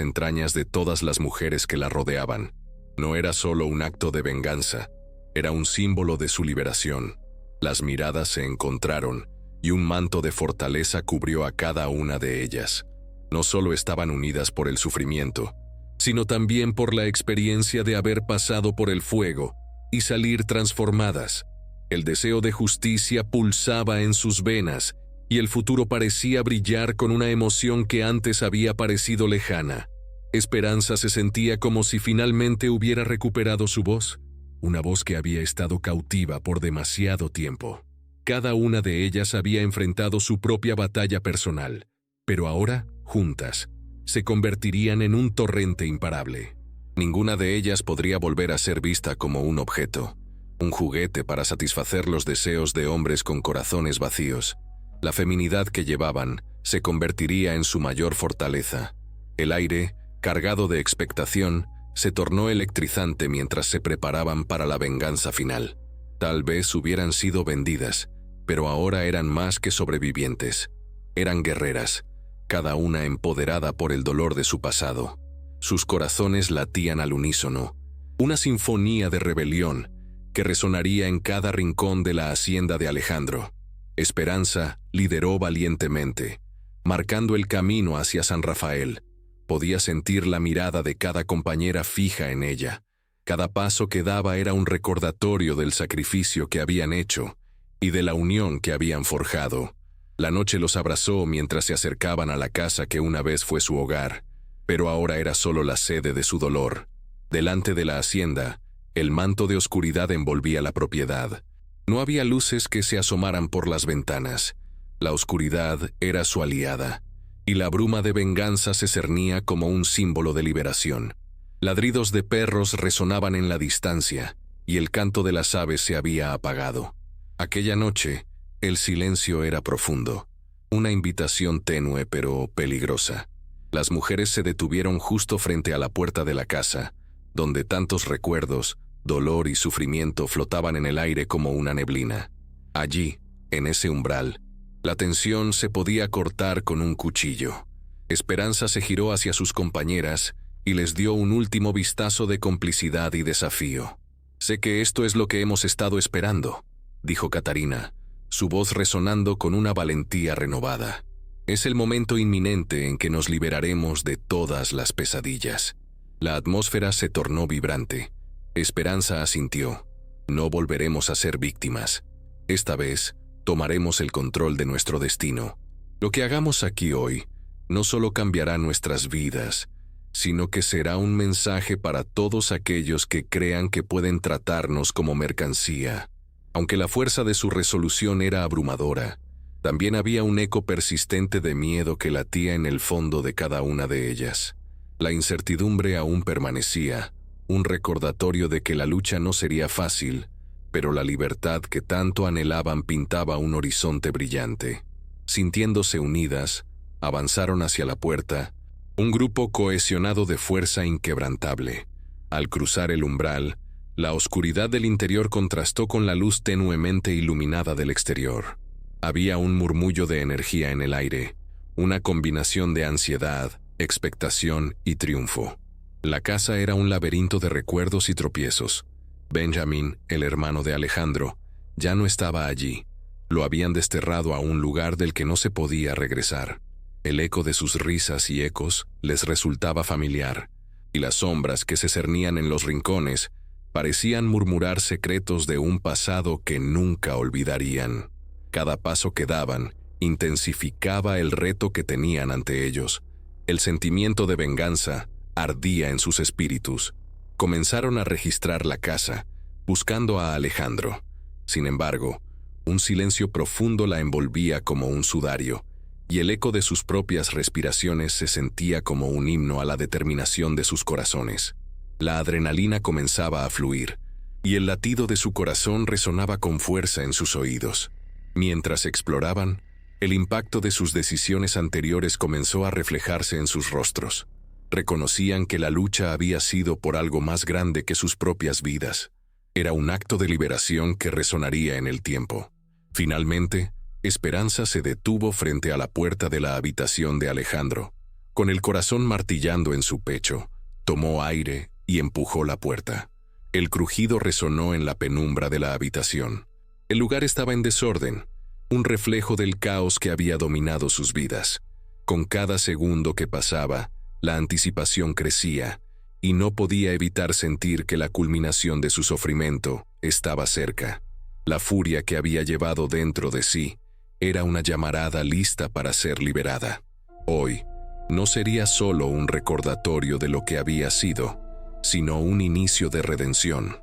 entrañas de todas las mujeres que la rodeaban. No era solo un acto de venganza, era un símbolo de su liberación. Las miradas se encontraron, y un manto de fortaleza cubrió a cada una de ellas. No solo estaban unidas por el sufrimiento, sino también por la experiencia de haber pasado por el fuego y salir transformadas. El deseo de justicia pulsaba en sus venas, y el futuro parecía brillar con una emoción que antes había parecido lejana. Esperanza se sentía como si finalmente hubiera recuperado su voz. una voz que había estado cautiva por demasiado tiempo. Cada una de ellas había enfrentado su propia batalla personal, pero ahora, juntas, se convertirían en un torrente imparable. Ninguna de ellas podría volver a ser vista como un objeto, un juguete para satisfacer los deseos de hombres con corazones vacíos. La feminidad que llevaban se convertiría en su mayor fortaleza. El aire, cargado de expectación, se tornó electrizante mientras se preparaban para la venganza final. Tal vez hubieran sido vendidas, pero ahora eran más que sobrevivientes. Eran guerreras, cada una empoderada por el dolor de su pasado. Sus corazones latían al unísono, una sinfonía de rebelión que resonaría en cada rincón de la hacienda de Alejandro. Esperanza lideró valientemente, marcando el camino hacia San Rafael. Podía sentir la mirada de cada compañera fija en ella. Cada paso que daba era un recordatorio del sacrificio que habían hecho y de la unión que habían forjado. La noche los abrazó mientras se acercaban a la casa que una vez fue su hogar, pero ahora era solo la sede de su dolor. Delante de la hacienda, el manto de oscuridad envolvía la propiedad. No había luces que se asomaran por las ventanas. La oscuridad era su aliada, y la bruma de venganza se cernía como un símbolo de liberación. Ladridos de perros resonaban en la distancia, y el canto de las aves se había apagado. Aquella noche, el silencio era profundo, una invitación tenue pero peligrosa. Las mujeres se detuvieron justo frente a la puerta de la casa, donde tantos recuerdos, dolor y sufrimiento flotaban en el aire como una neblina. Allí, en ese umbral, la tensión se podía cortar con un cuchillo. Esperanza se giró hacia sus compañeras y les dio un último vistazo de complicidad y desafío. «Sé que esto es lo que hemos estado esperando», dijo Catarina, su voz resonando con una valentía renovada. «Es el momento inminente en que nos liberaremos de todas las pesadillas». La atmósfera se tornó vibrante. Esperanza asintió. «No volveremos a ser víctimas. Esta vez, tomaremos el control de nuestro destino. Lo que hagamos aquí hoy no solo cambiará nuestras vidas, sino que será un mensaje para todos aquellos que crean que pueden tratarnos como mercancía». Aunque la fuerza de su resolución era abrumadora, también había un eco persistente de miedo que latía en el fondo de cada una de ellas. La incertidumbre aún permanecía, un recordatorio de que la lucha no sería fácil, pero la libertad que tanto anhelaban pintaba un horizonte brillante. Sintiéndose unidas, avanzaron hacia la puerta, un grupo cohesionado de fuerza inquebrantable. Al cruzar el umbral, la oscuridad del interior contrastó con la luz tenuemente iluminada del exterior. Había un murmullo de energía en el aire, una combinación de ansiedad, expectación y triunfo. La casa era un laberinto de recuerdos y tropiezos. Benjamin, el hermano de Alejandro, ya no estaba allí. Lo habían desterrado a un lugar del que no se podía regresar. El eco de sus risas y ecos les resultaba familiar, y las sombras que se cernían en los rincones parecían murmurar secretos de un pasado que nunca olvidarían. Cada paso que daban intensificaba el reto que tenían ante ellos. El sentimiento de venganza ardía en sus espíritus. Comenzaron a registrar la casa, buscando a Alejandro. Sin embargo, un silencio profundo la envolvía como un sudario, y el eco de sus propias respiraciones se sentía como un himno a la determinación de sus corazones. La adrenalina comenzaba a fluir, y el latido de su corazón resonaba con fuerza en sus oídos. Mientras exploraban, el impacto de sus decisiones anteriores comenzó a reflejarse en sus rostros. Reconocían que la lucha había sido por algo más grande que sus propias vidas. Era un acto de liberación que resonaría en el tiempo. Finalmente, Esperanza se detuvo frente a la puerta de la habitación de Alejandro. Con el corazón martillando en su pecho, tomó aire y empujó la puerta. El crujido resonó en la penumbra de la habitación. El lugar estaba en desorden, un reflejo del caos que había dominado sus vidas. Con cada segundo que pasaba, la anticipación crecía, y no podía evitar sentir que la culminación de su sufrimiento estaba cerca. La furia que había llevado dentro de sí era una llamarada lista para ser liberada. Hoy, no sería solo un recordatorio de lo que había sido, sino un inicio de redención.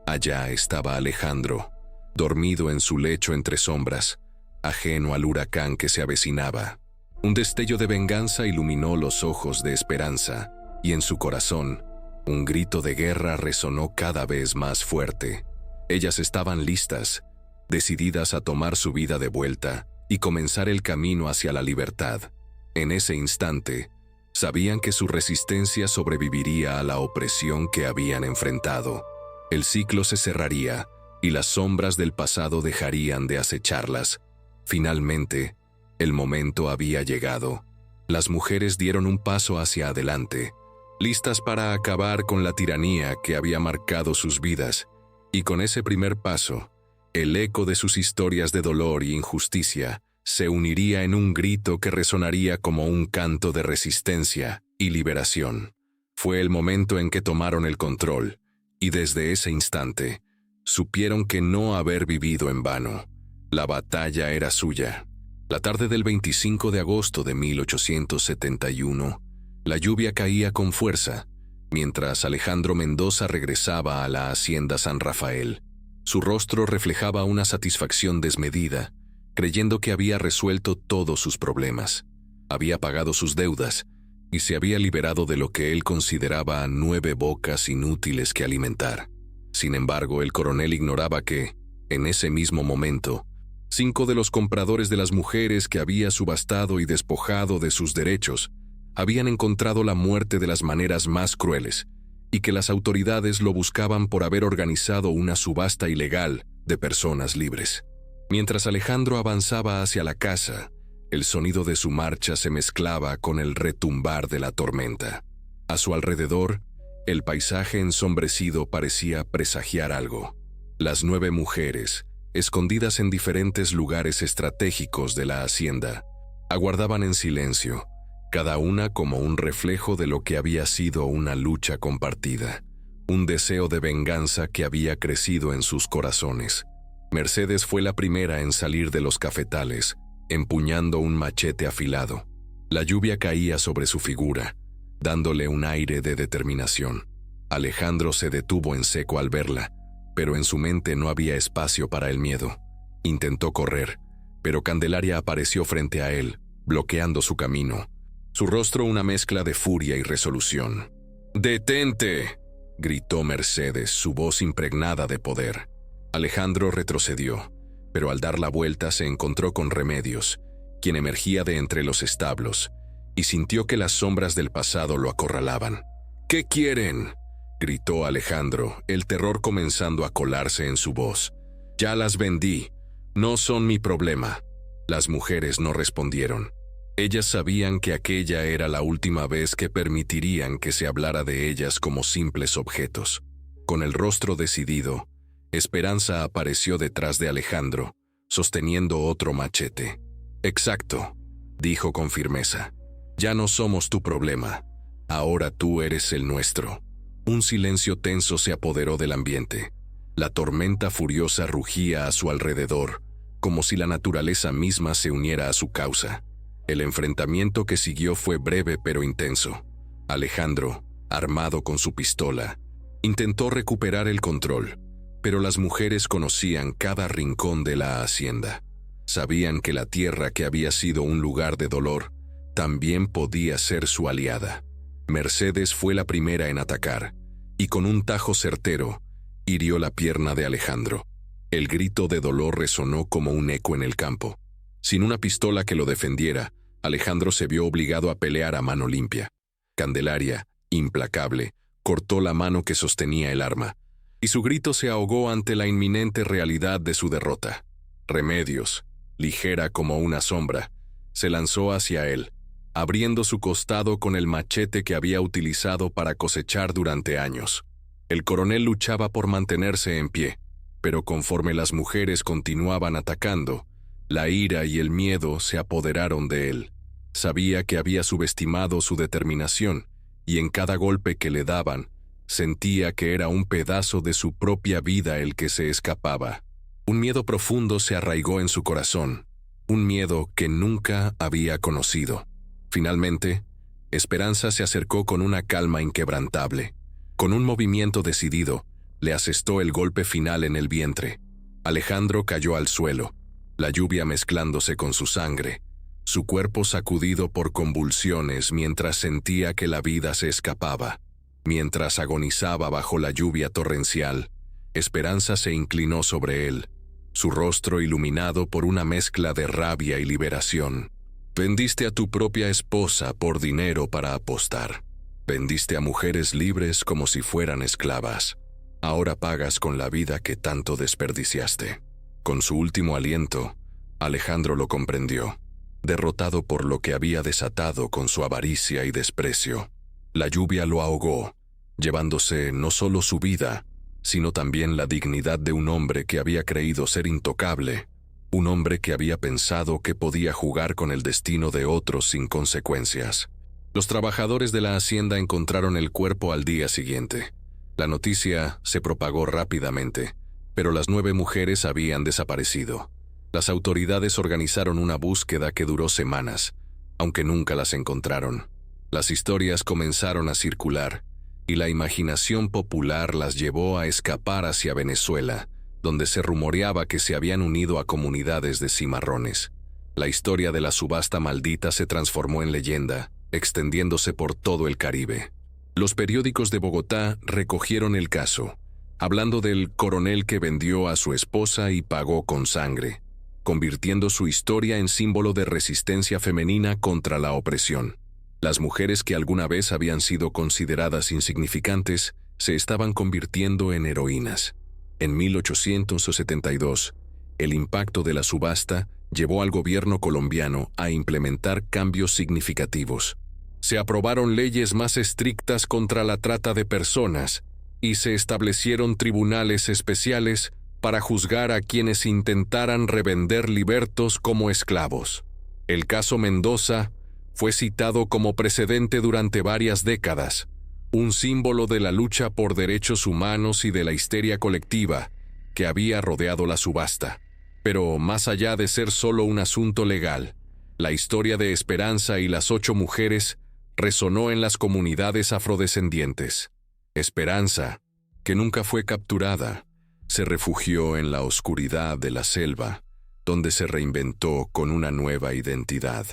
Allá estaba Alejandro, dormido en su lecho entre sombras, ajeno al huracán que se avecinaba. Un destello de venganza iluminó los ojos de Esperanza, y en su corazón, un grito de guerra resonó cada vez más fuerte. Ellas estaban listas, decididas a tomar su vida de vuelta y comenzar el camino hacia la libertad. En ese instante, sabían que su resistencia sobreviviría a la opresión que habían enfrentado. El ciclo se cerraría y las sombras del pasado dejarían de acecharlas. Finalmente, el momento había llegado. Las mujeres dieron un paso hacia adelante, listas para acabar con la tiranía que había marcado sus vidas, y con ese primer paso, el eco de sus historias de dolor y injusticia se uniría en un grito que resonaría como un canto de resistencia y liberación. Fue el momento en que tomaron el control, y desde ese instante, supieron que no haber vivido en vano. La batalla era suya. La tarde del 25 de agosto de 1871, la lluvia caía con fuerza, mientras Alejandro Mendoza regresaba a la hacienda San Rafael. Su rostro reflejaba una satisfacción desmedida, creyendo que había resuelto todos sus problemas. Había pagado sus deudas y se había liberado de lo que él consideraba 9 bocas inútiles que alimentar. Sin embargo, el coronel ignoraba que, en ese mismo momento, 5 de los compradores de las mujeres que había subastado y despojado de sus derechos habían encontrado la muerte de las maneras más crueles, y que las autoridades lo buscaban por haber organizado una subasta ilegal de personas libres. Mientras Alejandro avanzaba hacia la casa, el sonido de su marcha se mezclaba con el retumbar de la tormenta. A su alrededor, el paisaje ensombrecido parecía presagiar algo. Las 9 mujeres, escondidas en diferentes lugares estratégicos de la hacienda, aguardaban en silencio, cada una como un reflejo de lo que había sido una lucha compartida, un deseo de venganza que había crecido en sus corazones. Mercedes fue la primera en salir de los cafetales, empuñando un machete afilado. La lluvia caía sobre su figura, dándole un aire de determinación. Alejandro se detuvo en seco al verla, pero en su mente no había espacio para el miedo. Intentó correr, pero Candelaria apareció frente a él, bloqueando su camino. Su rostro una mezcla de furia y resolución. «¡Detente!», gritó Mercedes, su voz impregnada de poder. Alejandro retrocedió, pero al dar la vuelta se encontró con Remedios, quien emergía de entre los establos, y sintió que las sombras del pasado lo acorralaban. «¿Qué quieren?», gritó Alejandro, el terror comenzando a colarse en su voz. «Ya las vendí. No son mi problema». Las mujeres no respondieron. Ellas sabían que aquella era la última vez que permitirían que se hablara de ellas como simples objetos. Con el rostro decidido, Esperanza apareció detrás de Alejandro, sosteniendo otro machete. «Exacto», dijo con firmeza. «Ya no somos tu problema. Ahora tú eres el nuestro». Un silencio tenso se apoderó del ambiente. La tormenta furiosa rugía a su alrededor, como si la naturaleza misma se uniera a su causa. El enfrentamiento que siguió fue breve pero intenso. Alejandro, armado con su pistola, intentó recuperar el control, pero las mujeres conocían cada rincón de la hacienda. Sabían que la tierra que había sido un lugar de dolor también podía ser su aliada. Mercedes fue la primera en atacar, y con un tajo certero, hirió la pierna de Alejandro. El grito de dolor resonó como un eco en el campo. Sin una pistola que lo defendiera, Alejandro se vio obligado a pelear a mano limpia. Candelaria, implacable, cortó la mano que sostenía el arma, y su grito se ahogó ante la inminente realidad de su derrota. Remedios, ligera como una sombra, se lanzó hacia él, abriendo su costado con el machete que había utilizado para cosechar durante años. El coronel luchaba por mantenerse en pie, pero conforme las mujeres continuaban atacando, la ira y el miedo se apoderaron de él. Sabía que había subestimado su determinación, y en cada golpe que le daban, sentía que era un pedazo de su propia vida el que se escapaba. Un miedo profundo se arraigó en su corazón, un miedo que nunca había conocido. Finalmente, Esperanza se acercó con una calma inquebrantable. Con un movimiento decidido, Le asestó el golpe final en el vientre. Alejandro cayó al suelo, la lluvia mezclándose con su sangre, su cuerpo sacudido por convulsiones mientras sentía que la vida se escapaba. Mientras agonizaba bajo la lluvia torrencial, Esperanza se inclinó sobre él, su rostro iluminado por una mezcla de rabia y liberación. Vendiste a tu propia esposa por dinero para apostar. Vendiste a mujeres libres como si fueran esclavas. Ahora pagas con la vida que tanto desperdiciaste. Con su último aliento, Alejandro lo comprendió, derrotado por lo que había desatado con su avaricia y desprecio. La lluvia lo ahogó, llevándose no solo su vida, sino también la dignidad de un hombre que había creído ser intocable, un hombre que había pensado que podía jugar con el destino de otros sin consecuencias. Los trabajadores de la hacienda encontraron el cuerpo al día siguiente. La noticia se propagó rápidamente, pero las 9 mujeres habían desaparecido. Las autoridades organizaron una búsqueda que duró semanas, aunque nunca las encontraron. Las historias comenzaron a circular, y la imaginación popular las llevó a escapar hacia Venezuela, donde se rumoreaba que se habían unido a comunidades de cimarrones. La historia de la subasta maldita se transformó en leyenda, extendiéndose por todo el Caribe. Los periódicos de Bogotá recogieron el caso, hablando del coronel que vendió a su esposa y pagó con sangre, convirtiendo su historia en símbolo de resistencia femenina contra la opresión. Las mujeres que alguna vez habían sido consideradas insignificantes se estaban convirtiendo en heroínas. En 1872, el impacto de la subasta llevó al gobierno colombiano a implementar cambios significativos. Se aprobaron leyes más estrictas contra la trata de personas y se establecieron tribunales especiales para juzgar a quienes intentaran revender libertos como esclavos. El caso Mendoza fue citado como precedente durante varias décadas, un símbolo de la lucha por derechos humanos y de la histeria colectiva que había rodeado la subasta. Pero más allá de ser solo un asunto legal, la historia de Esperanza y las 8 mujeres resonó en las comunidades afrodescendientes. Esperanza, que nunca fue capturada, se refugió en la oscuridad de la selva, donde se reinventó con una nueva identidad.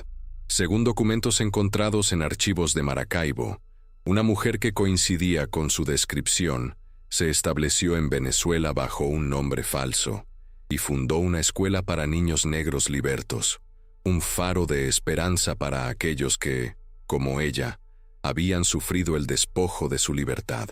Según documentos encontrados en archivos de Maracaibo, una mujer que coincidía con su descripción se estableció en Venezuela bajo un nombre falso y fundó una escuela para niños negros libertos, un faro de esperanza para aquellos que, como ella, habían sufrido el despojo de su libertad.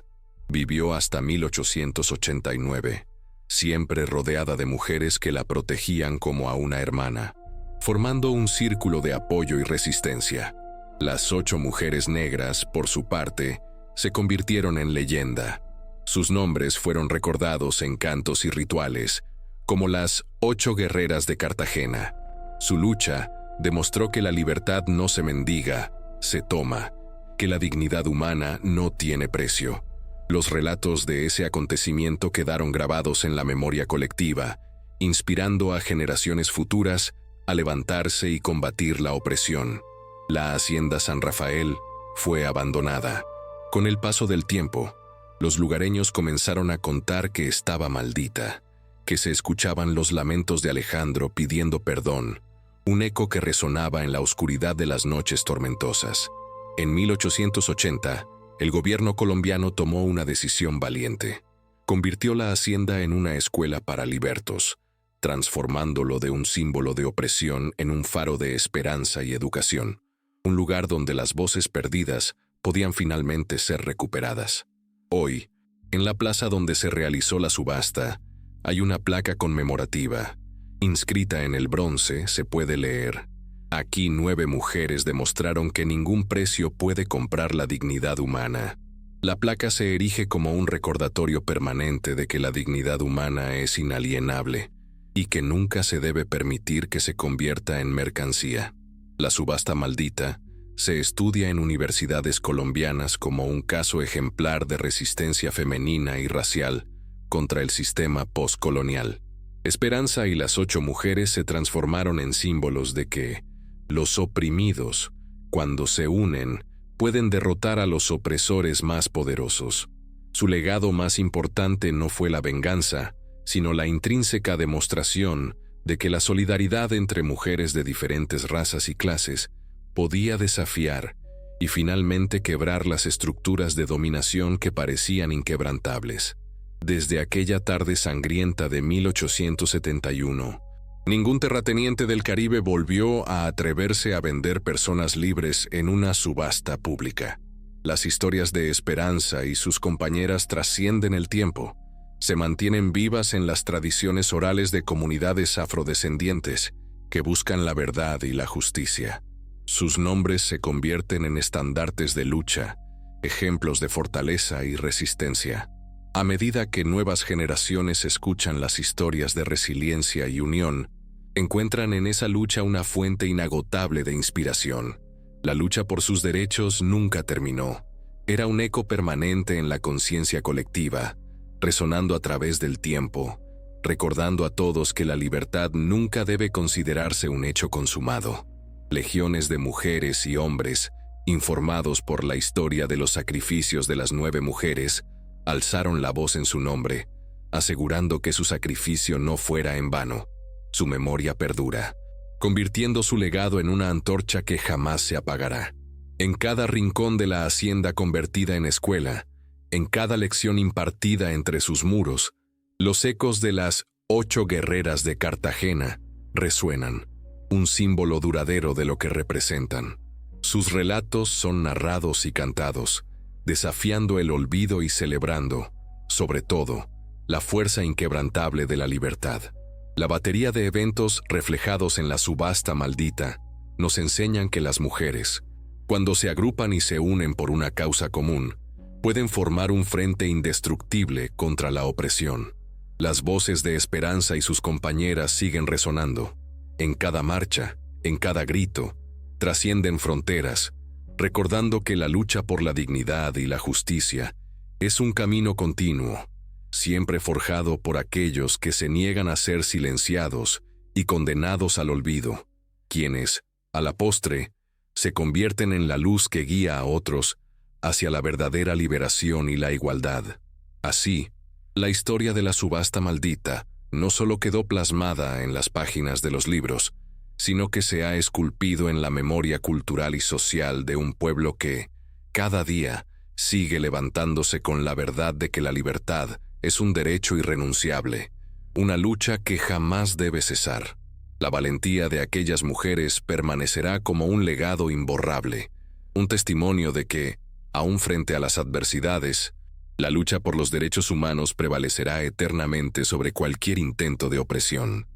Vivió hasta 1889, siempre rodeada de mujeres que la protegían como a una hermana, formando un círculo de apoyo y resistencia. Las 8 mujeres negras, por su parte, se convirtieron en leyenda. Sus nombres fueron recordados en cantos y rituales, como las 8 guerreras de Cartagena. Su lucha demostró que la libertad no se mendiga, se toma, que la dignidad humana no tiene precio. Los relatos de ese acontecimiento quedaron grabados en la memoria colectiva, inspirando a generaciones futuras a levantarse y combatir la opresión. La hacienda San Rafael fue abandonada. Con el paso del tiempo, los lugareños comenzaron a contar que estaba maldita, que se escuchaban los lamentos de Alejandro pidiendo perdón, un eco que resonaba en la oscuridad de las noches tormentosas. En 1880, el gobierno colombiano tomó una decisión valiente. Convirtió la hacienda en una escuela para libertos, transformándolo de un símbolo de opresión en un faro de esperanza y educación, un lugar donde las voces perdidas podían finalmente ser recuperadas. Hoy, en la plaza donde se realizó la subasta, hay una placa conmemorativa. Inscrita en el bronce se puede leer: aquí 9 mujeres demostraron que ningún precio puede comprar la dignidad humana. La placa se erige como un recordatorio permanente de que la dignidad humana es inalienable y que nunca se debe permitir que se convierta en mercancía. La subasta maldita se estudia en universidades colombianas como un caso ejemplar de resistencia femenina y racial contra el sistema postcolonial. Esperanza y las 8 mujeres se transformaron en símbolos de que los oprimidos, cuando se unen, pueden derrotar a los opresores más poderosos. Su legado más importante no fue la venganza, sino la intrínseca demostración de que la solidaridad entre mujeres de diferentes razas y clases podía desafiar y finalmente quebrar las estructuras de dominación que parecían inquebrantables. Desde aquella tarde sangrienta de 1871, ningún terrateniente del Caribe volvió a atreverse a vender personas libres en una subasta pública. Las historias de Esperanza y sus compañeras trascienden el tiempo, se mantienen vivas en las tradiciones orales de comunidades afrodescendientes que buscan la verdad y la justicia. Sus nombres se convierten en estandartes de lucha, ejemplos de fortaleza y resistencia. A medida que nuevas generaciones escuchan las historias de resiliencia y unión, encuentran en esa lucha una fuente inagotable de inspiración. La lucha por sus derechos nunca terminó. Era un eco permanente en la conciencia colectiva, resonando a través del tiempo, recordando a todos que la libertad nunca debe considerarse un hecho consumado. Legiones de mujeres y hombres, informados por la historia de los sacrificios de las 9 mujeres, alzaron la voz en su nombre, asegurando que su sacrificio no fuera en vano. Su memoria perdura, convirtiendo su legado en una antorcha que jamás se apagará. En cada rincón de la hacienda convertida en escuela, en cada lección impartida entre sus muros, los ecos de las 8 guerreras de Cartagena resuenan, un símbolo duradero de lo que representan. Sus relatos son narrados y cantados, desafiando el olvido y celebrando, sobre todo, la fuerza inquebrantable de la libertad. La batería de eventos reflejados en la subasta maldita nos enseñan que las mujeres, cuando se agrupan y se unen por una causa común, pueden formar un frente indestructible contra la opresión. Las voces de Esperanza y sus compañeras siguen resonando. En cada marcha, en cada grito, trascienden fronteras, recordando que la lucha por la dignidad y la justicia es un camino continuo, siempre forjado por aquellos que se niegan a ser silenciados y condenados al olvido, quienes, a la postre, se convierten en la luz que guía a otros hacia la verdadera liberación y la igualdad. Así, la historia de la subasta maldita no solo quedó plasmada en las páginas de los libros, sino que se ha esculpido en la memoria cultural y social de un pueblo que, cada día, sigue levantándose con la verdad de que la libertad es un derecho irrenunciable, una lucha que jamás debe cesar. La valentía de aquellas mujeres permanecerá como un legado imborrable, un testimonio de que, aún frente a las adversidades, la lucha por los derechos humanos prevalecerá eternamente sobre cualquier intento de opresión.